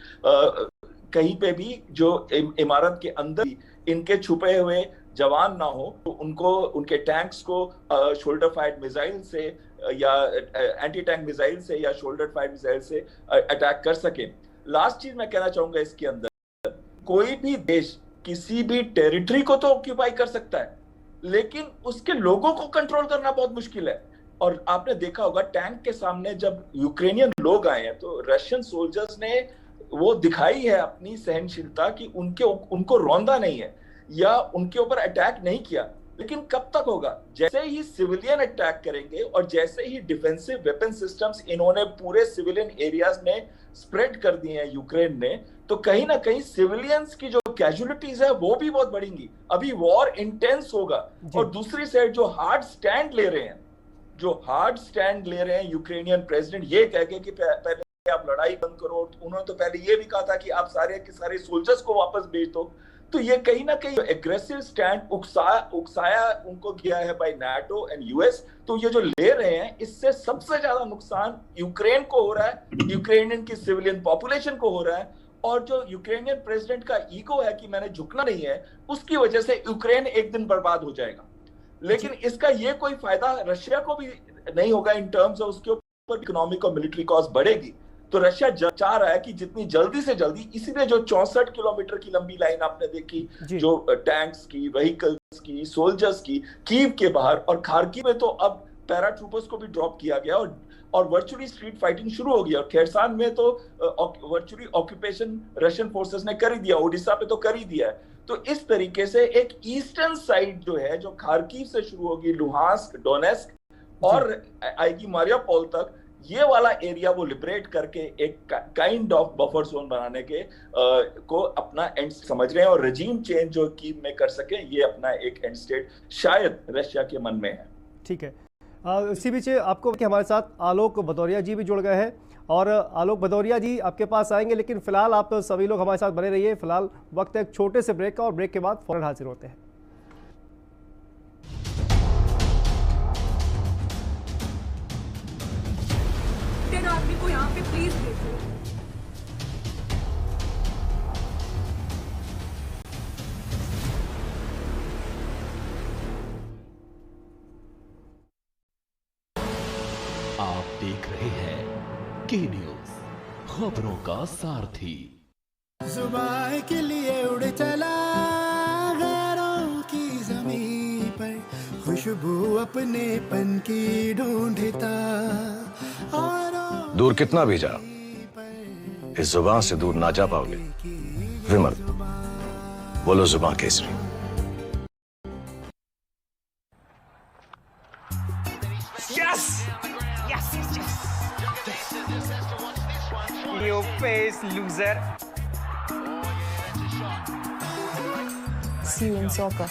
कहीं पे भी जो इमारत के अंदर इनके छुपे हुए जवान ना हो तो उनको उनके टैंक्स को शोल्डर फायर्ड मिसाइल से या एंटी टैंक मिसाइल से या शोल्डर फायर्ड मिसाइल से अटैक कर सके। लास्ट चीज मैं कहना चाहूंगा इसके अंदर, कोई भी देश किसी भी टेरिटरी को तो ऑक्यूपाई कर सकता है लेकिन उसके लोगों को कंट्रोल करना बहुत मुश्किल है। और आपने देखा होगा टैंक के सामने जब यूक्रेनियन लोग आए हैं तो रशियन सोल्जर्स ने वो दिखाई है अपनी सहनशीलता कि उनको रौंदा नहीं है या उनके ऊपर अटैक नहीं किया। लेकिन कब तक होगा? जैसे ही सिविलियन अटैक करेंगे और जैसे ही डिफेंसिव वेपन सिस्टम्स इन्होंने पूरे सिविलियन एरियाज में स्प्रेड कर दिए हैं यूक्रेन ने, तो कहीं ना कहीं सिविलियंस की जो कैजुअलिटीज है वो भी बहुत बढ़ेंगी। अभी वॉर इंटेंस होगा और दूसरी साइड जो हार्ड स्टैंड ले रहे हैं यूक्रेनियन प्रेसिडेंट ये कह के कि पहले आप लड़ाई बंद करो, उन्होंने तो पहले ये भी कहा था कि आप सारे के सारे सोल्जर्स को वापस भेज दो। तो ये कहीं ना कहीं एग्रेसिव स्टैंड उकसाया उनको किया है बाय नाटो एंड यूएस। तो ये जो ले रहे हैं इससे सबसे ज्यादा नुकसान यूक्रेन को हो रहा है, यूक्रेनियन की सिविलियन पॉपुलेशन को हो रहा है। और जो यूक्रेनियन प्रेसिडेंट का ईगो है कि मैंने झुकना नहीं है, उसकी वजह से यूक्रेन एक दिन बर्बाद हो जाएगा। लेकिन इसका ये कोई फायदा रशिया को भी नहीं होगा इन टर्म्स ऑफ उसके ऊपर इकोनॉमिक और मिलिट्री कॉस्ट बढ़ेगी। तो रशिया चाह रहा है कि जितनी जल्दी से जल्दी, इसीलिए जो 64 किलोमीटर की लंबी लाइन आपने देखी जो टैंक्स की, व्हीकल्स की, सोल्जर्स की, कीव के बाहर और खार्किव में तो अब पैराट्रूपर्स को भी ड्रॉप किया गया और वर्चुअली स्ट्रीट फाइटिंग शुरू हो गई। और खेरसान में तो वर्चुअली ऑक्यूपेशन रशियन फोर्सेस ने कर ही दिया, ओडिशा पे तो कर ही दिया है। तो इस तरीके से एक ईस्टर्न साइड जो है जो खार्किव से शुरू होगी, लुहांस्क, डोनेस्क और आएगी मारियापोल तक, ये वाला एरिया वो लिबरेट करके एक काइंड ऑफ बफर जोन बनाने के को अपना एंड समझ रहे हैं और रजीम चेंज जो कीव में कर सके, ये अपना एक एंड स्टेट शायद रशिया के मन में है। ठीक है, इसी बीच आपको कि हमारे साथ आलोक भदौरिया जी भी जुड़ गए हैं और आलोक भदौरिया जी आपके पास आएंगे, लेकिन फिलहाल आप सभी लोग हमारे साथ बने रहिए। फिलहाल वक्त है एक छोटे से ब्रेक का और ब्रेक के बाद फौरन हाजिर होते हैं। आदमी को यहाँ पे प्लीज देखो। आप देख रहे हैं के न्यूज, खबरों का सारथी। जुबान के लिए उड़ चला गैरों की ज़मीं पर, खुशबू अपने पन की ढूंढता और दूर कितना भी जा, इस जुबान से दूर ना जा पाओगे। विमल, बोलो जुबान Kesari. Yes! Yes, yes, yes. Your face, loser. See you in soccer.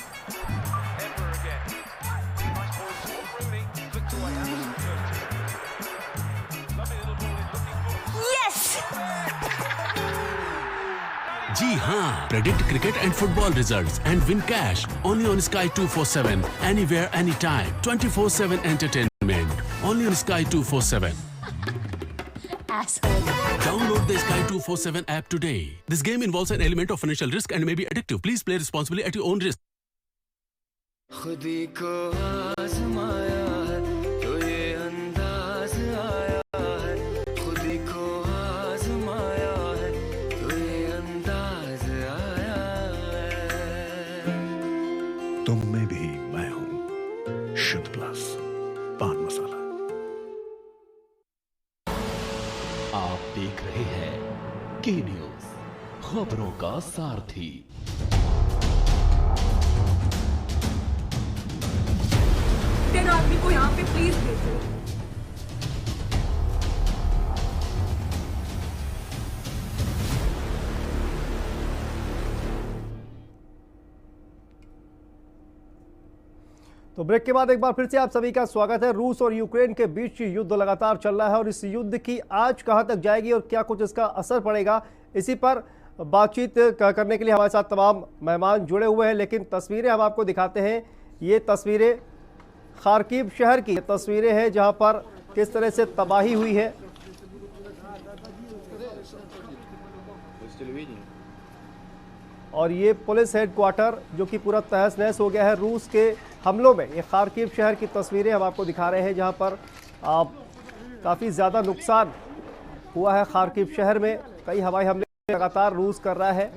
जी हाँ, predict cricket and football results and win cash only on Sky 247, anywhere, anytime, 24/7 entertainment only on Sky 247. Asshole. Download the Sky 247 app today. This game involves an element of financial risk and may be addictive. Please play responsibly at your own risk. खुदी को आज़माया है तो ये अंदाज आया है, खुदी को आज़माया है तो ये अंदाज आया है। तुम में भी मैं हूं, शुद्ध प्लस पान मसाला। आप देख रहे हैं के न्यूज, खबरों का सारथी। आदमी को यहाँ पे प्लीज भेजो। तो ब्रेक के बाद एक बार फिर से आप सभी का स्वागत है। रूस और यूक्रेन के बीच युद्ध लगातार चल रहा है और इस युद्ध की आज कहां तक जाएगी और क्या कुछ इसका असर पड़ेगा, इसी पर बातचीत करने के लिए हमारे साथ तमाम मेहमान जुड़े हुए हैं। लेकिन तस्वीरें हम आपको दिखाते हैं। ये तस्वीरें खार्किव शहर की तस्वीरें हैं जहां पर किस तरह से तबाही हुई है। और ये पुलिस हेडक्वार्टर जो कि पूरा तहस नहस हो गया है रूस के हमलों में। ये खार्किव शहर की तस्वीरें हम आपको दिखा रहे हैं जहां पर काफ़ी ज़्यादा नुकसान हुआ है। खार्किव शहर में कई हवाई हमले लगातार रूस कर रहा है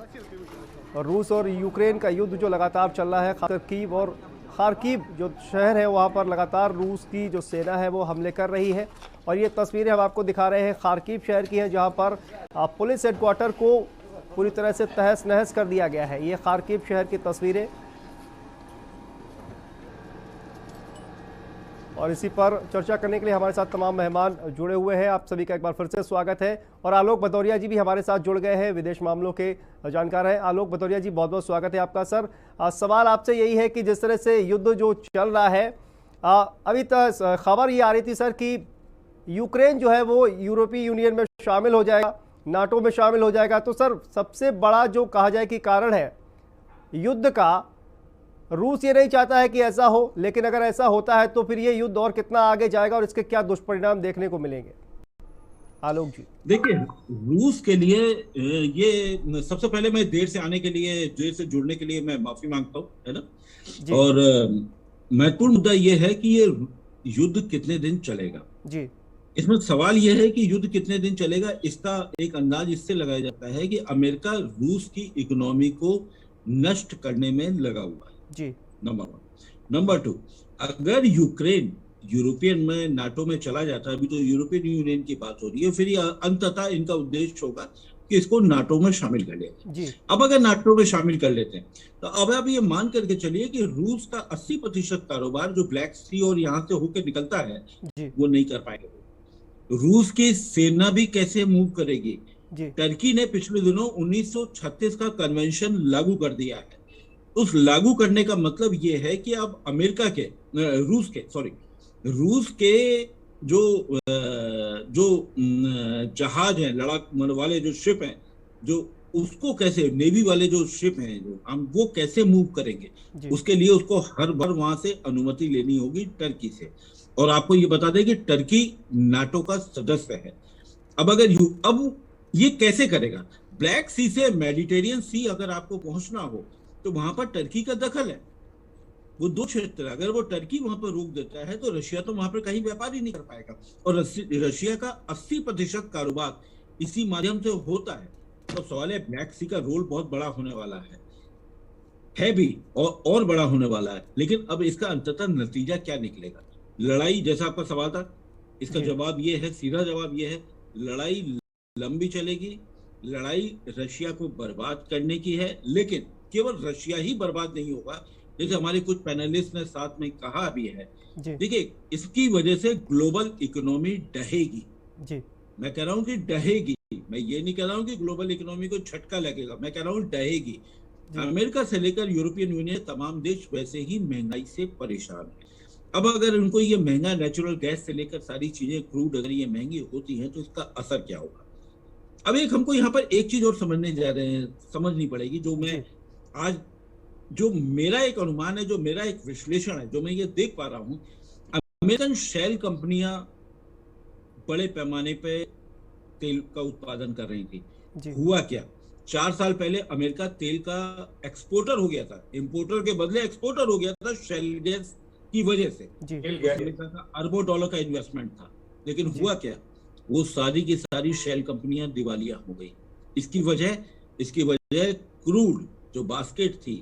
और रूस और यूक्रेन का युद्ध जो लगातार चल रहा है, खार्किव और खार्किव जो शहर है वहाँ पर लगातार रूस की जो सेना है वो हमले कर रही है। और ये तस्वीरें हम आपको दिखा रहे हैं खार्किव शहर की है जहाँ पर पुलिस हेडक्वार्टर को पूरी तरह से तहस नहस कर दिया गया है। ये खार्किव शहर की तस्वीरें और इसी पर चर्चा करने के लिए हमारे साथ तमाम मेहमान जुड़े हुए हैं। आप सभी का एक बार फिर से स्वागत है। और आलोक भदौरिया जी भी हमारे साथ जुड़ गए हैं, विदेश मामलों के जानकार हैं। आलोक भदौरिया जी, बहुत बहुत स्वागत है आपका। सर, सवाल आपसे यही है कि जिस तरह से युद्ध जो चल रहा है, अभी तक खबर ये आ रही थी सर कि यूक्रेन जो है वो यूरोपीय यूनियन में शामिल हो जाएगा, नाटो में शामिल हो जाएगा। तो सर, सबसे बड़ा जो कहा जाए कि कारण है युद्ध का, रूस ये नहीं चाहता है कि ऐसा हो, लेकिन अगर ऐसा होता है तो फिर ये युद्ध और कितना आगे जाएगा और इसके क्या दुष्परिणाम देखने को मिलेंगे? आलोक जी, देखिए, रूस के लिए ये सबसे पहले मैं देर से जुड़ने के लिए मैं माफी मांगता हूँ, है ना। और महत्वपूर्ण मुद्दा ये है कि ये युद्ध कितने दिन चलेगा जी। इसमें सवाल यह है कि युद्ध कितने दिन चलेगा, इसका एक अंदाज इससे लगाया जाता है कि अमेरिका रूस की इकोनॉमी को नष्ट करने में लगा हुआ है जी, नंबर 1। नंबर 2, अगर यूक्रेन यूरोपियन में नाटो में चला जाता है, अभी तो यूरोपियन यूनियन की बात हो रही है, फिर अंततः इनका उद्देश्य होगा कि इसको नाटो में शामिल कर लें। अब अगर नाटो में शामिल कर लेते हैं तो अब आप ये मान करके चलिए कि रूस का 80% कारोबार जो ब्लैक सी और यहाँ से होकर निकलता है वो नहीं कर पाएगा। रूस की सेना भी कैसे मूव करेगी? टर्की ने पिछले दिनों 1936 का कन्वेंशन लागू कर दिया है। उस लागू करने का मतलब ये है कि अब रूस के जो जहाज हैं, लड़ाकू वाले जो शिप हैं, जो उसको कैसे, नेवी वाले जो शिप हैं जो हम वो कैसे मूव करेंगे, उसके लिए उसको हर बार वहां से अनुमति लेनी होगी टर्की से। और आपको ये बता दें कि टर्की नाटो का सदस्य है। अब ये कैसे करेगा? ब्लैक सी से मेडिटेरियन सी अगर आपको पहुंचना हो तो वहां पर टर्की का दखल है। वो 2 क्षेत्र, अगर वो टर्की वहां पर रोक देता है तो रशिया तो वहां पर कहीं व्यापार ही नहीं कर पाएगा। और रशिया का 80% कारोबार इसी माध्यम से होता है। तो सवाल है, ब्लैक सी का रोल बहुत बड़ा होने वाला है भी और बड़ा होने वाला है। लेकिन अब इसका अंततः नतीजा क्या निकलेगा? लड़ाई, जैसा आपका सवाल था, इसका जवाब ये है, सीधा जवाब ये है, लड़ाई लंबी चलेगी। लड़ाई रशिया को बर्बाद करने की है, लेकिन केवल रशिया ही बर्बाद नहीं होगा, जैसे हमारे कुछ पैनलिस्ट ने साथ में कहा भी है। देखिए, इसकी वजह से ग्लोबल इकोनॉमी ढहेगी। मैं कह रहा हूं कि ढहेगी, मैं ये नहीं कह रहा हूं कि ग्लोबल इकोनॉमी को झटका लगेगा, मैं कह रहा हूं ढहेगी। अमेरिका से लेकर यूरोपियन यूनियन, तमाम देश वैसे ही महंगाई से परेशान है। अब अगर उनको ये महंगा नेचुरल गैस से लेकर सारी चीजें, क्रूड अगर ये महंगी होती हैं तो इसका असर क्या होगा? अब हमको यहाँ पर एक चीज और समझनी पड़ेगी, जो मेरा एक अनुमान है, जो मेरा एक विश्लेषण है, जो मैं ये देख पा रहा हूं। अमेरिकन शेल कंपनियां बड़े पैमाने पे तेल का उत्पादन कर रही थी। हुआ क्या, 4 साल पहले अमेरिका तेल का एक्सपोर्टर हो गया था, इंपोर्टर के बदले एक्सपोर्टर हो गया था शेल गैस की वजह से। अमेरिका का अरबों डॉलर का इन्वेस्टमेंट था। लेकिन हुआ क्या, वो सारी की सारी शेल कंपनियां दिवालिया हो गई। इसकी वजह क्रूड जो बास्केट थी,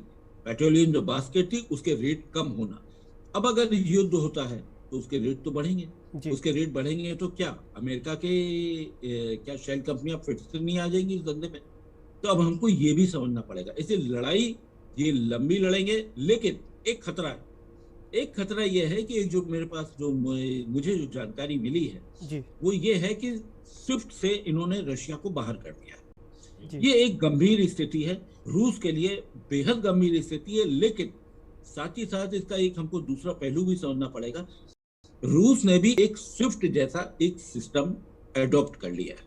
पेट्रोलियम जो बास्केट थी, उसके रेट कम होना। अब अगर युद्ध होता है तो उसके रेट तो बढ़ेंगे। उसके रेट बढ़ेंगे तो क्या अमेरिका के क्या शेल कंपनियां फिर से नहीं आ जाएंगी इस धंधे में? तो अब हमको ये भी समझना पड़ेगा। इसलिए लड़ाई ये लंबी लड़ेंगे, लेकिन एक खतरा है। एक खतरा यह है कि जो मेरे पास मुझे जो जानकारी मिली है वो ये है कि स्विफ्ट से इन्होंने रशिया को बाहर कर दिया है। ये एक गंभीर स्थिति है, रूस के लिए बेहद गंभीर स्थिति है। लेकिन साथ ही साथ इसका एक हमको दूसरा पहलू भी समझना पड़ेगा। रूस ने भी एक स्विफ्ट जैसा एक सिस्टम एडॉप्ट कर लिया है।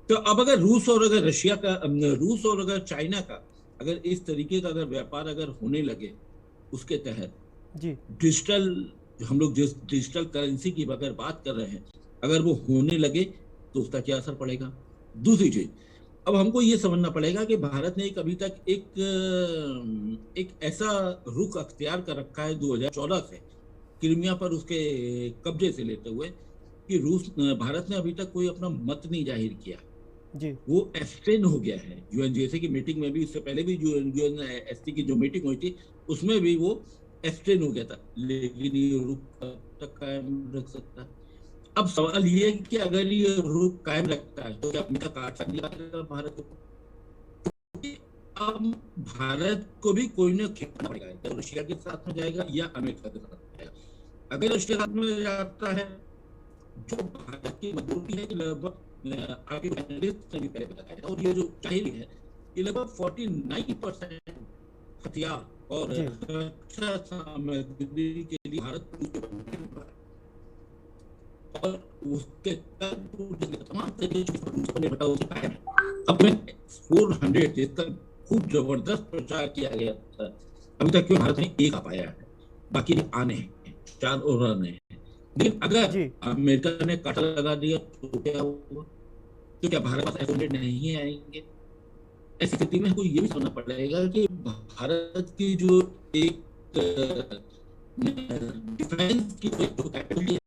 तो अब अगर रूस और अगर चाइना का अगर इस तरीके का अगर व्यापार अगर होने लगे, उसके तहत जी डिजिटल, हम लोग जिस डिजिटल करेंसी की अगर बात कर रहे हैं, अगर वो होने लगे तो उसका क्या असर पड़ेगा। दूसरी चीज, अब हमको ये समझना पड़ेगा कि भारत ने अभी तक एक ऐसा रुख अख्तियार कर रखा है 2014 से क्रीमिया पर उसके कब्जे से लेते हुए कि भारत ने अभी तक कोई अपना मत नहीं जाहिर किया जी। वो एब्स्टेन हो गया है। यूएनजीसी की मीटिंग में भी, इससे पहले भी यूएनएससी की जो मीटिंग हुई थी उसमें भी वो एब्स्टेन हो गया था, लेकिन ये रुख तक कायम रख सकता है। अब सवाल ये है कि अगर ये रुख कायम रखता है तो क्या अमेरिका काट सकता भारत को? अब भारत को भी कोई ना खेलना पड़ेगा, या रशिया के साथ में जाएगा या अमेरिका के साथ जाएगा। अगर रशिया के साथ में जाता है, जो भारत की मजबूरी है कि लगभग आपके पैनलिस्ट ने भी पहले बताया, और ये जो चाहिए है कि लगभग 49% हथियार और रक्षा सामग्री के लिए भारत और उसके तमाम अब 400 जिसका खूब जबरदस्त प्रचार किया गया था, अभी तक क्यों भारत ने एक आ पाया है, बाकी आने हैं, 4 और आने हैं। लेकिन अगर अमेरिका ने काटा लगा दिया तो क्या होगा? तो क्या भारत पास 400 नहीं आएंगे? ऐसी स्थिति में हमको ये भी समझना पड़ेगा कि भारत की जो एक डिफेंस की जो कैपेबिलिटी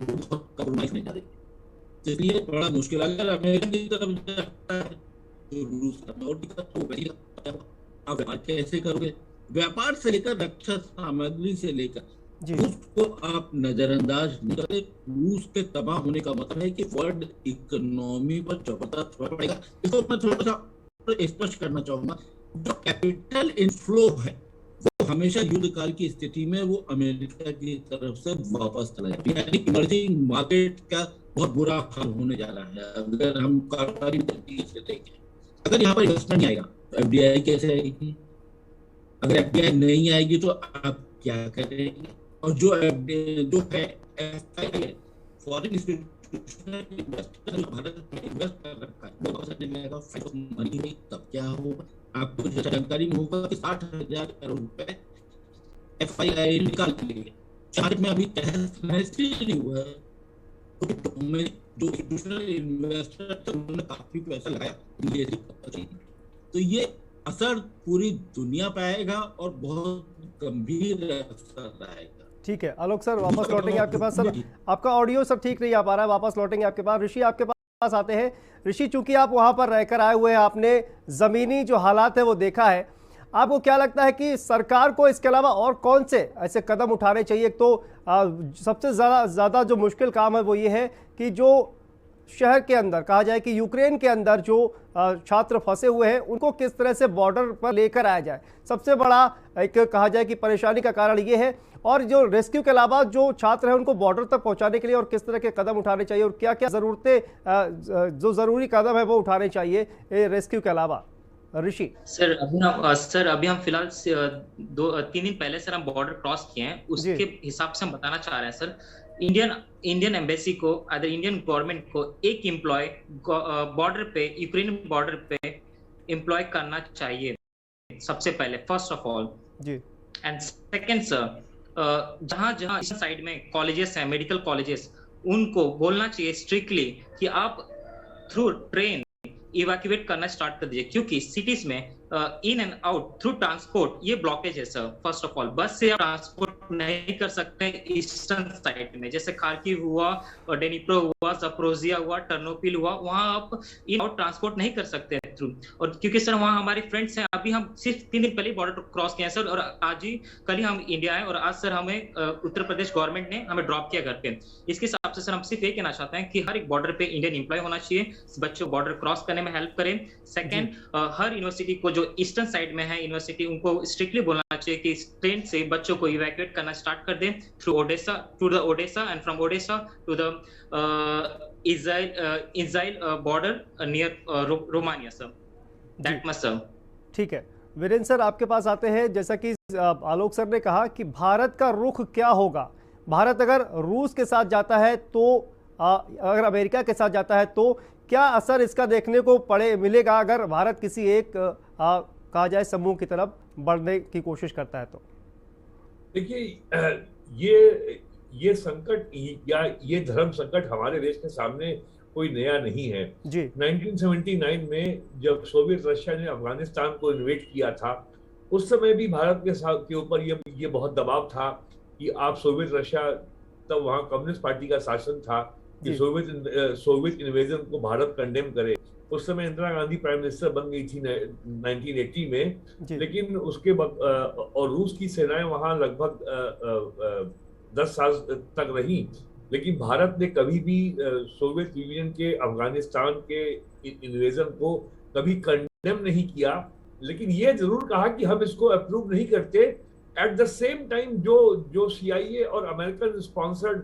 बहुत कॉम्प्रोमाइज नहीं जा रही है, इसलिए बड़ा मुश्किल। अगर अमेरिका की तरफ जाता है तो रूस और दिक्कत तो वही लगता है। आप व्यापार कैसे करोगे? व्यापार से लेकर रक्षा सामग्री से लेकर उसको आप नजरअंदाज नहीं करते। रूस के तबाह होने का मतलब है कि वर्ल्ड इकोनॉमी पर जबरदस्त फर्क पड़ेगा। इसको मैं थोड़ा सा स्पष्ट करना चाहूंगा। जो कैपिटल इनफ्लो है वो हमेशा युद्ध काल की स्थिति में वो अमेरिका की तरफ से वापस चला जाता है, यानी इमर्जिंग मार्केट का बहुत बुरा हाल होने जा रहा है। अगर हम कारोबारी तरीके से देखें, अगर यहाँ पर इन्वेस्टमेंट नहीं आएगा तो एफडीआई कैसे आएगी? अगर एफडीआई नहीं आएगी तो आप क्या करेंगे? और जो है फॉरेन इन्वेस्टर भारत में इन्वेस्ट कर रखा है, मनी नहीं, तब क्या होगा? आपको जानकारी में होगा कि 60,000 करोड़ रुपए एफआईआई निकाल लिए, चार्ज में अभी नहीं हुआ है। तो में जो इंस्टीट्यूशनल इन्वेस्टर थे उन्होंने काफी पैसा लगाया, तो ये असर पूरी दुनिया पे आएगा और बहुत गंभीर असर आएगा। ठीक है आलोक सर, वापस लौटेंगे आपके पास। सर आपका ऑडियो सब ठीक नहीं आ पा रहा है, वापस लौटेंगे आपके पास। ऋषि आपके पास आते हैं। ऋषि, चूंकि आप वहां पर रहकर आए हुए हैं, आपने जमीनी जो हालात है वो देखा है, आपको क्या लगता है कि सरकार को इसके अलावा और कौन से ऐसे कदम उठाने चाहिए? तो सबसे ज़्यादा जो मुश्किल काम है वो ये है कि जो शहर के अंदर, कहा जाए कि यूक्रेन के अंदर जो छात्र फंसे हुए हैं उनको किस तरह से बॉर्डर पर लेकर आया जाए, सबसे बड़ा एक कहा जाए कि परेशानी का कारण ये है। और जो रेस्क्यू के अलावा जो छात्र हैं उनको बॉर्डर तक पहुंचाने के लिए और किस तरह के कदम उठाने चाहिए और क्या क्या ज़रूरतें, जो ज़रूरी कदम है वो उठाने चाहिए रेस्क्यू के अलावा? ऋषि सर अभी हम फिलहाल 2-3 दिन पहले सर हम बॉर्डर क्रॉस किए हैं, उसके हिसाब से हम बताना चाह रहे हैं सर, इंडियन एम्बेसी को, अदर इंडियन गवर्नमेंट को एक एम्प्लॉय बॉर्डर पे, यूक्रेन बॉर्डर पे एम्प्लॉय करना चाहिए सबसे पहले, फर्स्ट ऑफ ऑल जी। एंड सेकंड सर, जहां इस साइड में कॉलेजेस हैं, मेडिकल कॉलेजेस, उनको बोलना चाहिए स्ट्रिक्टली कि आप थ्रू ट्रेन इवैक्यूएट करना स्टार्ट कर दीजिए, क्योंकि सिटीज में in and out through transport ये ब्लॉकेज है सर। फर्स्ट ऑफ ऑल बस से आप ट्रांसपोर्ट नहीं कर सकते ईस्टर्न साइड में, जैसे खार्किव हुआ, डेनिप्रो हुआ, ज़पोरिज़िया हुआ, टर्नोपिल हुआ, वहां आप इन आउट ट्रांसपोर्ट नहीं कर सकते थ्रू। और क्योंकि सर वहाँ हमारे फ्रेंड्स हैं, अभी हम सिर्फ 3 दिन पहले बॉर्डर क्रॉस किए हैं सर, और आज ही कल ही हम इंडिया आए और आज सर हमें उत्तर प्रदेश गवर्नमेंट ने हमें ड्रॉप किया घर पे। इसके हिसाब से सर हम सिर्फ ये कहना चाहते हैं कि हर एक बॉर्डर पे इंडियन एम्प्लॉय होना चाहिए, बच्चों बॉर्डर क्रॉस करने में हेल्प करें। सेकेंड, हर यूनिवर्सिटी को जो ईस्टर्न साइड में है यूनिवर्सिटी, उनको स्ट्रिक्टली बोलना चाहिए कि ट्रेन से बच्चों को इवैक्यूएट करना स्टार्ट कर दें through Odesa, to the Odesa and from Odesa to the Israel border near Romania sir. That must sir. ठीक है, वीरेंद्र सर आपके पास आते हैं। जैसा कि आलोक सर ने कहा कि भारत का रुख क्या होगा, भारत अगर रूस के साथ जाता है तो अगर अमेरिका के साथ जाता है तो क्या असर इसका देखने को मिलेगा अगर भारत किसी एक कहा जाए समूह की तरफ बढ़ने की कोशिश करता है तो? देखिए ये संकट या ये धर्म संकट हमारे देश के सामने कोई नया नहीं है जी। 1979 में जब सोवियत रशिया ने अफगानिस्तान को इन्वेड किया था, उस समय भी भारत के ऊपर ये बहुत दबाव था कि आप सोवियत रशिया, तब वहाँ कम्युनिस्ट पार्टी का शासन था, कि सोवियत इन्वेजन को भारत कंडेम करे। उस समय इंदिरा गांधी प्राइम मिनिस्टर बन गई थी 1980 में, लेकिन उसके और रूस की सेनाएं वहाँ लगभग 10 साल तक रही, लेकिन भारत ने कभी भी सोवियत यूनियन के अफगानिस्तान के इन्वेजन को कभी कंडेम नहीं किया, लेकिन ये जरूर कहा कि हम इसको अप्रूव नहीं करते। एट द सेम टाइम जो CIA और अमेरिकन स्पॉन्सर्ड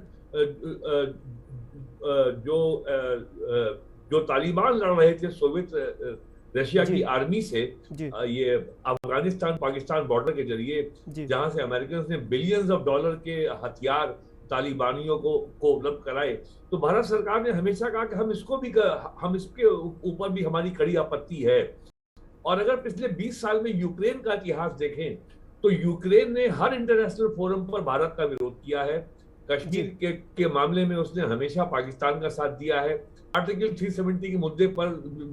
जो तालिबान लड़ रहे थे सोवियत रशिया की आर्मी से, ये अफगानिस्तान पाकिस्तान बॉर्डर के जरिए, जहां से अमेरिकन ने बिलियंस ऑफ डॉलर के हथियार तालिबानियों को उपलब्ध कराए, तो भारत सरकार ने हमेशा कहा कि हम इसके ऊपर भी हमारी कड़ी आपत्ति है। और अगर पिछले 20 साल में यूक्रेन का इतिहास देखें तो यूक्रेन ने हर इंटरनेशनल फोरम पर भारत का विरोध किया है। कश्मीर के मामले में उसने हमेशा पाकिस्तान का साथ दिया है। आर्टिकल 370 के मुद्दे पर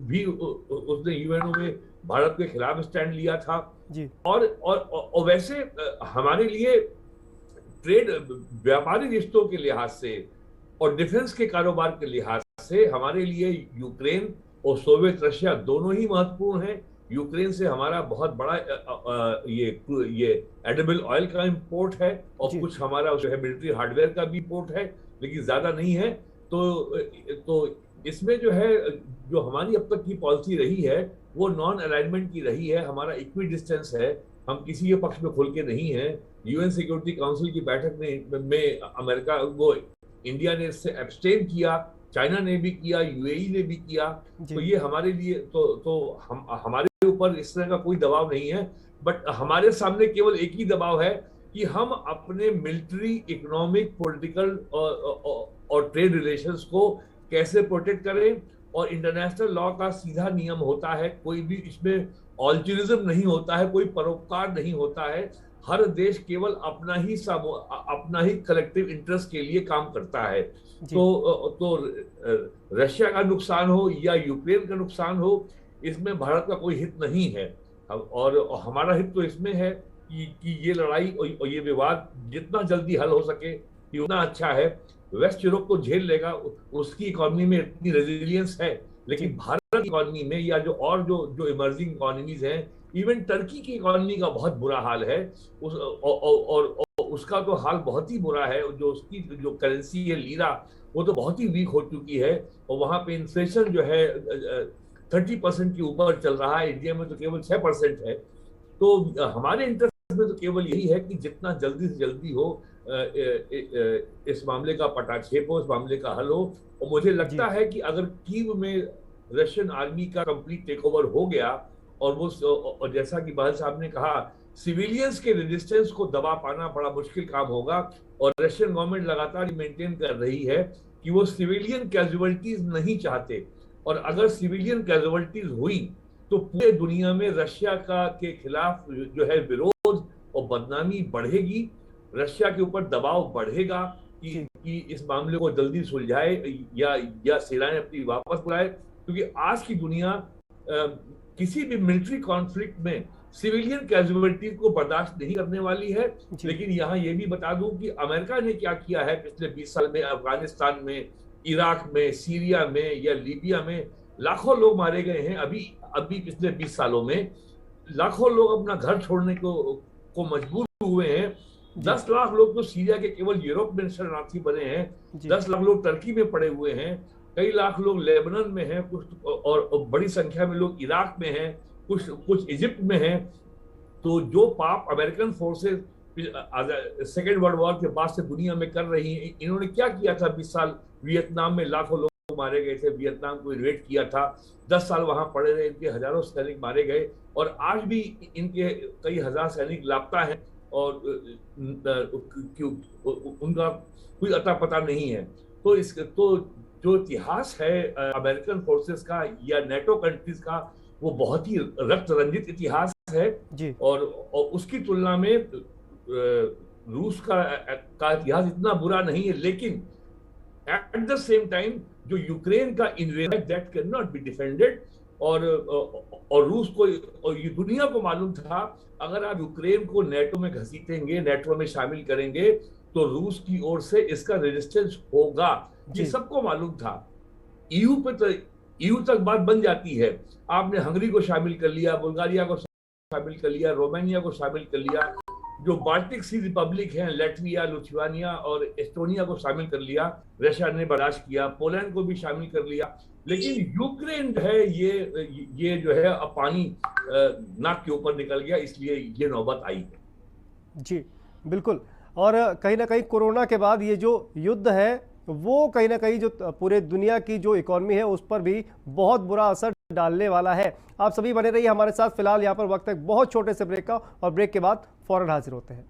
भी उसने यूएनओ में भारत के खिलाफ स्टैंड लिया था जी। और वैसे हमारे लिए ट्रेड, व्यापारिक रिश्तों के लिहाज से और डिफेंस के कारोबार के लिहाज से हमारे लिए यूक्रेन और सोवियत रशिया दोनों ही महत्वपूर्ण हैं। यूक्रेन से हमारा बहुत बड़ा ये एडिबल ऑयल का इंपोर्ट है और कुछ हमारा जो है मिलिट्री हार्डवेयर का भी इंपोर्ट है, लेकिन ज्यादा नहीं है। तो इसमें जो है, जो हमारी अब तक की पॉलिसी रही है वो नॉन अलाइनमेंट की रही है। हमारा इक्वी डिस्टेंस है, हम किसी के पक्ष में खुल के नहीं है। यूएन सिक्योरिटी काउंसिल की बैठक में अमेरिका वो इंडिया ने इससे एब्सटेन किया, चाइना ने भी किया, यूएई ने भी किया। तो ये हमारे लिए तो हमारे ऊपर इस तरह का कोई दबाव नहीं है, बट हमारे सामने केवल एक ही दबाव है कि हम अपने मिलिट्री, इकोनॉमिक, पॉलिटिकल और ट्रेड रिलेशंस को कैसे प्रोटेक्ट करें। और इंटरनेशनल लॉ का सीधा नियम होता है, कोई भी इसमें ऑल्टरिज्म नहीं होता है, कोई परोपकार नहीं होता है। हर देश केवल अपना ही कलेक्टिव इंटरेस्ट के लिए काम करता है। तो रशिया का नुकसान हो या यूक्रेन का नुकसान हो, इसमें भारत का कोई हित नहीं है। और हमारा हित तो इसमें है कि ये लड़ाई और ये विवाद जितना जल्दी हल हो सके उतना अच्छा है। वेस्ट यूरोप तो झेल लेगा, उसकी इकोनॉमी में इतनी रेजिलियंस है, लेकिन भारत की इकोनॉमी में या जो इमर्जिंग इकोनॉमीज हैं, इवन टर्की की इकोनॉमी का बहुत बुरा हाल है। और उसका तो हाल बहुत ही बुरा है। जो उसकी जो करेंसी है लीरा, वो तो बहुत ही वीक हो चुकी है और वहां पे इन्फ्लेशन जो है 30% के ऊपर चल रहा है। इंडिया में तो केवल 6% है। तो हमारे इंटरेस्ट में तो केवल यही है कि जितना जल्दी से जल्दी हो इस मामले का पटाक्षेप हो, इस मामले का हल हो। और मुझे लगता है कि अगर कीव में रशियन आर्मी का कंप्लीट टेक ओवर हो गया और जैसा कि बादल साहब ने कहा, सिविलियंस के रेजिस्टेंस को दबा पाना बड़ा मुश्किल काम होगा। और रशियन गवर्नमेंट लगातार मेंटेन कर रही है कि वो सिविलियन कैजुअलिटीज नहीं चाहते। और अगर सिविलियन कैजुअलिटीज हुई तो पूरे दुनिया में रशिया के खिलाफ जो है विरोध और बदनामी बढ़ेगी। रशिया के ऊपर दबाव बढ़ेगा कि इस मामले को जल्दी सुलझाए या सेनाएं अपनी वापस बुलाए, क्योंकि आज की दुनिया किसी भी मिलिट्री कॉन्फ्लिक्ट में सिविलियन कैजुअलिटीज को बर्दाश्त नहीं करने वाली है। लेकिन यहाँ ये भी बता दूं कि अमेरिका ने क्या किया है पिछले 20 साल में। अफगानिस्तान में, इराक में, सीरिया में या लीबिया में लाखों लोग मारे गए हैं। अभी पिछले 20 सालों में लाखों लोग अपना घर छोड़ने को मजबूर हुए हैं। 10 लाख लोग तो सीरिया के केवल यूरोप में शरणार्थी बने हैं। 10 लाख लोग टर्की में पड़े हुए हैं। कई लाख लोग लेबनान में हैं, कुछ और बड़ी संख्या में लोग इराक में हैं, कुछ इजिप्ट में हैं। तो जो पाप American forces second world war के बाद से दुनिया में कर रही हैं, इन्होंने क्या किया था 20 साल? वियतनाम में लाखों लोगों मारे गए थे, वियतनाम को इन्वेड किया था, 10 साल वहां पड़े रहे, इनके हजारों सैनिक मारे गए और आज भी इनके कई हजार सैनिक लापता हैं और उनका कोई अता पता नहीं है। तो जो इतिहास है अमेरिकन फोर्सेस का या नेटो कंट्रीज का, वो बहुत ही रक्त रंजित इतिहास है जी। और उसकी तुलना में रूस का इतिहास इतना बुरा नहीं है, लेकिन एट द सेम टाइम जो यूक्रेन का invasion that can not be defended और रूस को और ये दुनिया को मालूम था, अगर आप यूक्रेन को नेटो में घसीटेंगे, नेटो में शामिल करेंगे तो रूस की ओर से इसका रेजिस्टेंस होगा, ये सबको मालूम था। ईयू तक बात बन जाती है, आपने हंगरी को शामिल कर लिया, बुल्गारिया को शामिल कर लिया, रोमानिया को शामिल कर लिया, जो बाल्टिक सी रिपब्लिक हैं लैटविया, लिथुआनिया और एस्टोनिया को शामिल कर लिया, रशिया ने बर्दाश्त किया, पोलैंड को भी शामिल कर लिया, लेकिन यूक्रेन है ये जो है अब पानी नाक के ऊपर निकल गया, इसलिए ये नौबत आई है। जी बिल्कुल, और कहीं ना कहीं कोरोना के बाद ये जो युद्ध है वो कहीं ना कहीं जो पूरे दुनिया की जो इकोनॉमी है उस पर भी बहुत बुरा असर डालने वाला है। आप सभी बने रहिए हमारे साथ। फिलहाल यहाँ पर वक्त एक बहुत छोटे से ब्रेक का, और ब्रेक के बाद फौरन हाजिर होते हैं।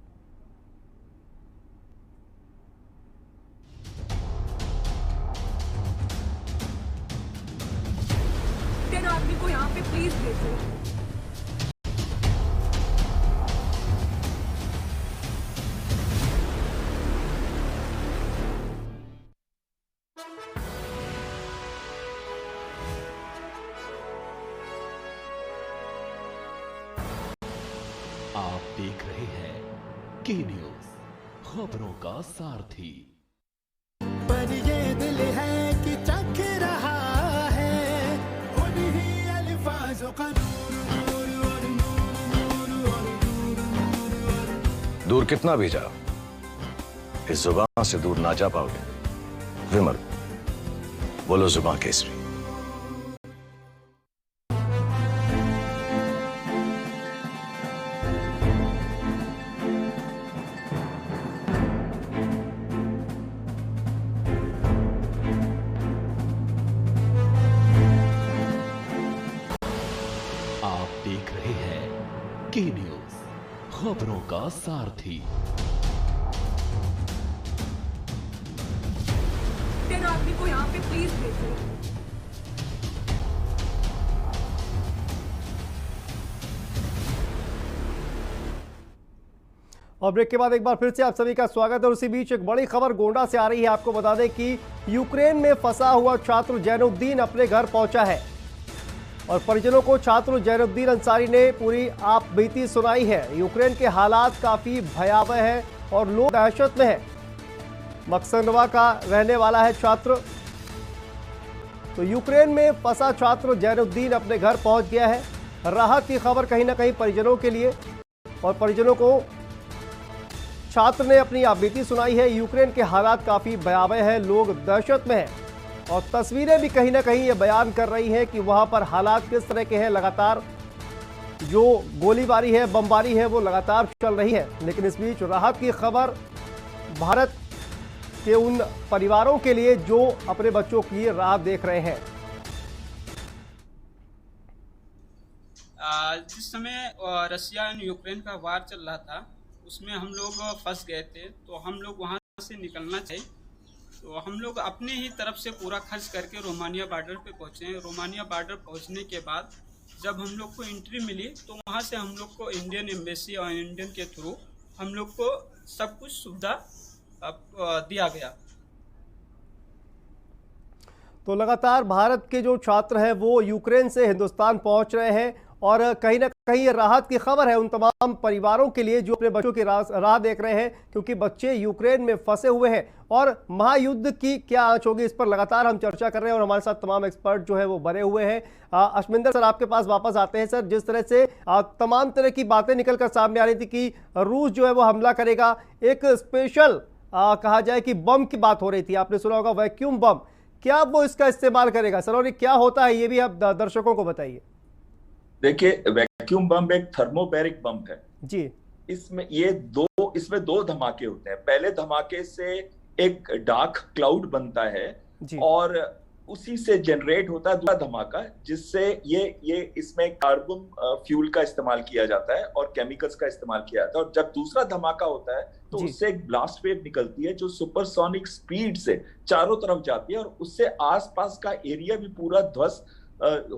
आदमी को यहाँ पे प्लीज भेजो। आप देख रहे हैं के न्यूज, खबरों का सारथी। पर ये दिल है कि चख रहा है उन्हीं अल्फाजों का दूर कितना भी जाओ, इस जुबान से दूर ना जा पाओगे। विमल, बोलो जुबान केसरी। के न्यूज, खबरों का सारथी। आदमी को यहाँ पे प्लीज भेजो। और ब्रेक के बाद एक बार फिर से आप सभी का स्वागत है। और उसी बीच एक बड़ी खबर गोंडा से आ रही है। आपको बता दें कि यूक्रेन में फंसा हुआ छात्र जैनुद्दीन अपने घर पहुंचा है और परिजनों को छात्र जैनुद्दीन अंसारी ने पूरी आप बीती सुनाई है। यूक्रेन के हालात काफी भयावह है और लोग दहशत में है। मकसनवा का रहने वाला है छात्र। तो यूक्रेन में फंसा छात्र जैनुद्दीन अपने घर पहुंच गया है। राहत की खबर कहीं ना कहीं परिजनों के लिए, और परिजनों को छात्र ने अपनी आप बीती सुनाई है। यूक्रेन के हालात काफी भयावह है, लोग दहशत में हैं और तस्वीरें भी कहीं ना कहीं ये बयान कर रही हैं कि वहां पर हालात किस तरह के हैं। लगातार जो गोलीबारी है, बमबारी है, वो लगातार चल रही है। लेकिन इस बीच राहत की खबर भारत के उन परिवारों के लिए जो अपने बच्चों की राह देख रहे हैं। जिस समय रशिया और यूक्रेन का वार चल रहा था उसमें हम लोग फंस गए थे, तो हम लोग वहां से निकलना चाहिए। तो हम लोग अपने ही तरफ से पूरा खर्च करके रोमानिया बॉर्डर पे पहुंचे। रोमानिया बॉर्डर पहुंचने के बाद जब हम लोग को एंट्री मिली तो वहां से हम लोग को इंडियन एम्बेसी और इंडियन के थ्रू हम लोग को सब कुछ सुविधा दिया गया। तो लगातार भारत के जो छात्र हैं वो यूक्रेन से हिंदुस्तान पहुंच रहे हैं और कहीं ना कहीं ये राहत की खबर है उन तमाम परिवारों के लिए जो अपने बच्चों की राह देख रहे हैं, क्योंकि बच्चे यूक्रेन में फंसे हुए हैं। और महायुद्ध की क्या आंच होगी, इस पर लगातार हम चर्चा कर रहे हैं और हमारे साथ तमाम एक्सपर्ट जो है वो बने हुए हैं। अश्विंदर सर, आपके पास वापस आते हैं। सर, जिस तरह से तमाम तरह की बातें निकलकर सामने आ रही थी कि रूस जो है वो हमला करेगा, एक स्पेशल कहा जाए कि बम की बात हो रही थी, आपने सुना होगा वैक्यूम बम, क्या वो इसका इस्तेमाल करेगा सर, और ये क्या होता है ये भी आप दर्शकों को बताइए। देखिए, वैक्यूम बम एक थर्मोबैरिक बम है जी। इसमें दो धमाके होते हैं। पहले धमाके से एक डार्क क्लाउड बनता है और उसी से जनरेट होता है दूसरा धमाका, जिससे ये इसमें कार्बन फ्यूल का इस्तेमाल किया जाता है और केमिकल्स का इस्तेमाल किया जाता है। और जब दूसरा धमाका होता है तो उससे एक ब्लास्ट वेव निकलती है जो सुपरसोनिक स्पीड से चारों तरफ जाती है और उससे आसपास का एरिया भी पूरा ध्वस्त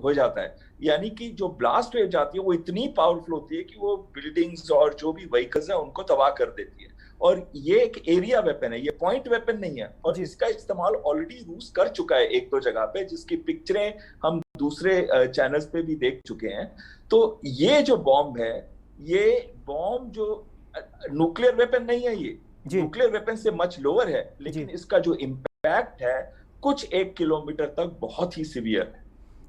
हो जाता है। यानी कि जो ब्लास्ट वेव जाती है वो इतनी पावरफुल होती है कि वो बिल्डिंग्स और जो भी व्हीकल्स है उनको तबाह कर देती है। और ये एक एरिया वेपन है, ये पॉइंट वेपन नहीं है। और इसका इस्तेमाल ऑलरेडी रूस कर चुका है एक दो जगह पे, जिसकी पिक्चरें हम दूसरे चैनल्स पे भी देख चुके हैं। तो ये जो बॉम्ब है, ये बॉम्ब जो न्यूक्लियर वेपन नहीं है, ये न्यूक्लियर वेपन से मच लोअर है, लेकिन इसका जो इम्पैक्ट है कुछ 1 किलोमीटर तक बहुत ही सीवियर है।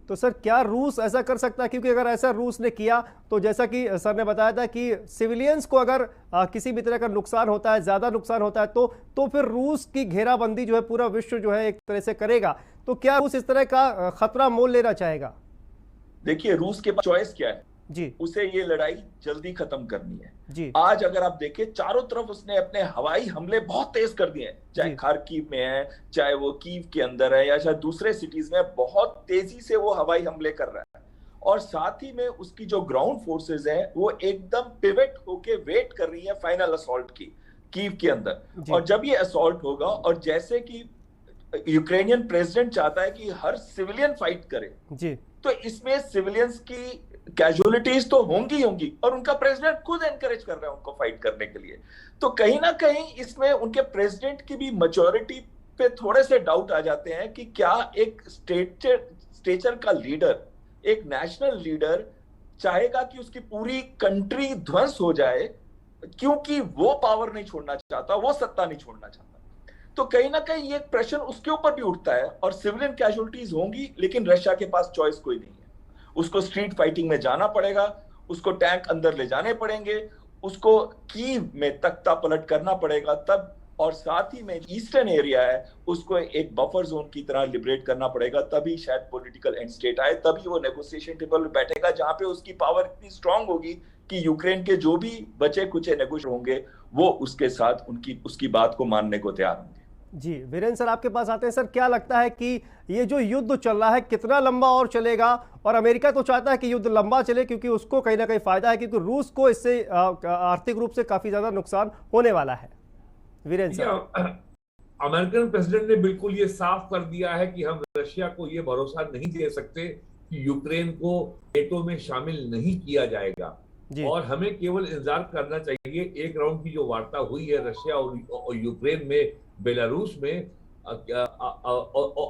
तो सर क्या रूस ऐसा कर सकता है? क्योंकि अगर ऐसा रूस ने किया तो जैसा कि सर ने बताया था कि सिविलियंस को अगर किसी भी तरह का नुकसान होता है, ज्यादा नुकसान होता है, तो फिर रूस की घेराबंदी जो है पूरा विश्व जो है एक तरह से करेगा। तो क्या रूस इस तरह का खतरा मोल लेना चाहेगा? देखिए, रूस के पास चॉइस क्या है जी, उसे ये लड़ाई जल्दी खत्म करनी है जी। आज अगर आप देखें चारों तरफ उसने अपने हवाई हमले बहुत तेज कर दिए हैं, चाहे खार्किव में है, चाहे वो कीव के अंदर है, या शायद दूसरे सिटीज में, बहुत तेजी से वो हवाई हमले कर रहा है। और साथ ही में उसकी जो ग्राउंड फोर्सेस हैं वो एकदम पिवट होके वेट कर रही है फाइनल असॉल्ट की कीव के अंदर। और जब ये असॉल्ट होगा, और जैसे कि यूक्रेनियन प्रेसिडेंट चाहता है कि हर सिविलियन फाइट करे जी, तो इसमें सिविलियंस की कैजुअलिटीज तो होंगी और उनका प्रेसिडेंट खुद एनकरेज कर रहा है उनको फाइट करने के लिए। तो कहीं ना कहीं इसमें उनके प्रेसिडेंट की भी मैच्योरिटी पे थोड़े से डाउट आ जाते हैं कि क्या एक स्टेचर का लीडर, एक नेशनल लीडर चाहेगा कि उसकी पूरी कंट्री ध्वंस हो जाए, क्योंकि वो पावर नहीं छोड़ना चाहता, वो सत्ता नहीं छोड़ना चाहता। तो कहीं ना कहीं ये प्रेशर उसके ऊपर भी उठता है और सिविलियन कैजुअलिटीज होंगी, लेकिन रशिया के पास चॉइस कोई नहीं है। उसको स्ट्रीट फाइटिंग में जाना पड़ेगा, उसको टैंक अंदर ले जाने पड़ेंगे, उसको कीव में तख्ता पलट करना पड़ेगा तब, और साथ ही में ईस्टर्न एरिया है उसको एक बफर जोन की तरह लिबरेट करना पड़ेगा, तभी शायद पॉलिटिकल एंड स्टेट आए, तभी वो नेगोशिएशन टेबल पे बैठेगा जहां पे उसकी पावर इतनी स्ट्रांग होगी कि यूक्रेन के जो भी बचे कुचे नेगोशिएटर होंगे वो उसके साथ उसकी बात को मानने को तैयार होंगे। जी, वीरेंद्र सर आपके पास आते हैं। सर क्या लगता है कि ये जो युद्ध चल रहा है कितना लंबा और चलेगा? और अमेरिका तो चाहता है कि युद्ध लंबा चले क्योंकि उसको कहीं ना कहीं फायदा है, क्योंकि रूस को इससे आर्थिक रूप से काफी ज्यादा नुकसान होने वाला है। वीरेंद्र सर, अमेरिकन प्रेसिडेंट ने बिल्कुल ये साफ कर दिया है कि हम रशिया को ये भरोसा नहीं दे सकते कि यूक्रेन को नेटो में शामिल नहीं किया जाएगा, और हमें केवल इंतजार करना चाहिए। एक राउंड की जो वार्ता हुई है रशिया और यूक्रेन में, बेलारूस में,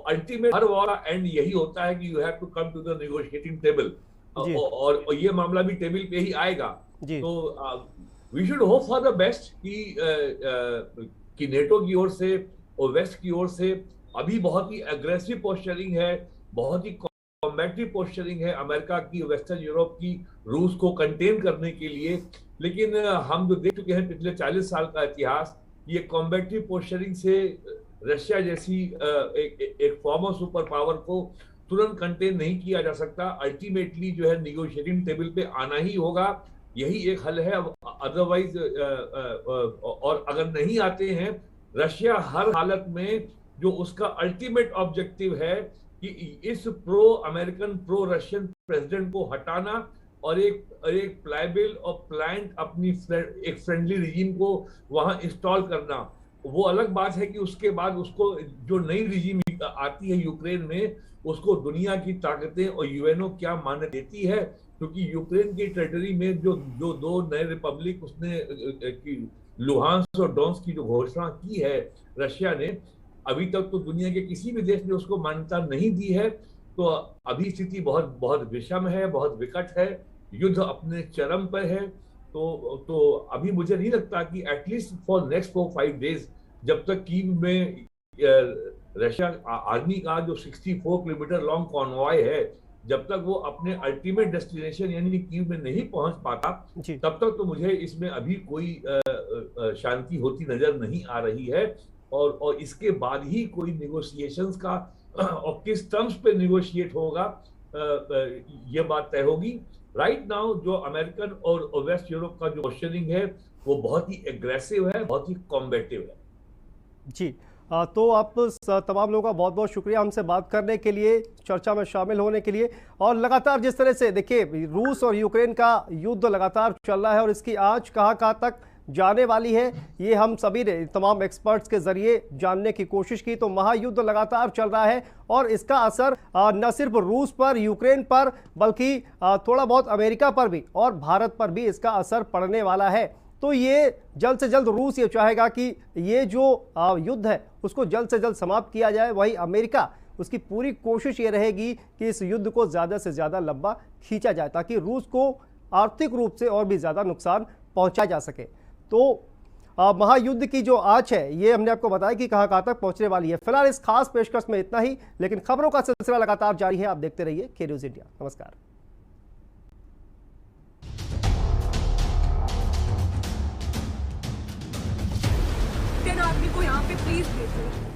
अल्टीमेट हर वाला एंड यही होता है कि you have to come to the negotiating table, और ये मामला भी टेबल पे ही आएगा। तो we should hope for the best कि नेटो की ओर से और वेस्ट की ओर से अभी बहुत ही एग्रेसिव पोस्चरिंग है, बहुत ही कॉम्बैटिव पोस्चरिंग है अमेरिका की, वेस्टर्न यूरोप की, रूस को कंटेन करने के लिए। लेकिन हम जो देख चुके हैं पिछले 40 साल का इतिहास, ये कॉम्बैटिव पोस्चरिंग से रशिया जैसी एक फॉर्म ऑफ सुपर पावर को तुरंत कंटेन नहीं किया जा सकता। अल्टीमेटली जो है निगोशिएटिंग टेबल पे आना ही होगा, यही एक हल है। अदरवाइज और अगर नहीं आते हैं, रशिया हर हालत में जो उसका अल्टीमेट ऑब्जेक्टिव है कि इस pro American pro Russian president को हटाना और एक प्लायबल और प्लांट अपनी एक फ्रेंडली रिजीम को वहां इंस्टॉल करना। वो अलग बात है कि उसके बाद उसको जो नई रिजीम आती है यूक्रेन में, उसको दुनिया की ताकतें और यूएनओ क्या मान्य देती है, क्योंकि यूक्रेन की टेरिटरी में जो दो नए रिपब्लिक उसने लुहांस्क और डोनेट्स्क की जो घोषणा की है रशिया ने, अभी तक तो दुनिया के किसी भी देश ने उसको मान्यता नहीं दी है। तो अभी स्थिति बहुत बहुत विषम है, बहुत विकट है, युद्ध अपने चरम पर है। तो अभी मुझे नहीं लगता कि एटलीस्ट फॉर नेक्स्ट 4-5 डेज, जब तक कीव में रशिया आर्मी का जो 64 किलोमीटर लॉन्ग कॉन्वॉय है, जब तक वो अपने अल्टीमेट डेस्टिनेशन यानी कीव में नहीं पहुंच पाता, तब तक तो मुझे इसमें अभी कोई शांति होती नजर नहीं आ रही है। और इसके बाद ही कोई निगोशिएशंस का और किस टर्म्स पे निगोशिएट होगा ये बात तय होगी। राइट नाउ जो अमेरिकन और वेस्ट यूरोप का जो क्वेश्चनिंग है वो बहुत ही एग्रेसिव है, बहुत ही कॉम्बेटिव है। जी, तो आप तमाम लोगों का बहुत बहुत शुक्रिया हमसे बात करने के लिए, चर्चा में शामिल होने के लिए। और लगातार जिस तरह से देखिए रूस और यूक्रेन का युद्ध लगातार चल रहा है और इसकी आंच कहाँ तक जाने वाली है, ये हम सभी ने तमाम एक्सपर्ट्स के जरिए जानने की कोशिश की। तो महायुद्ध लगातार चल रहा है और इसका असर न सिर्फ रूस पर, यूक्रेन पर, बल्कि थोड़ा बहुत अमेरिका पर भी और भारत पर भी इसका असर पड़ने वाला है। तो ये जल्द से जल्द रूस ये चाहेगा कि ये जो युद्ध है उसको जल्द से जल्द समाप्त किया जाए। वहीं अमेरिका, उसकी पूरी कोशिश ये रहेगी कि इस युद्ध को ज़्यादा से ज़्यादा लंबा खींचा जाए ताकि रूस को आर्थिक रूप से और भी ज़्यादा नुकसान पहुंचाया जा सके। तो महायुद्ध की जो आंच है ये हमने आपको बताया कि कहां तक पहुंचने वाली है। फिलहाल इस खास पेशकश में इतना ही, लेकिन खबरों का सिलसिला लगातार जारी है। आप देखते रहिए के न्यूज़ इंडिया। नमस्कार। आदमी को यहाँ पे प्लीज भेजो।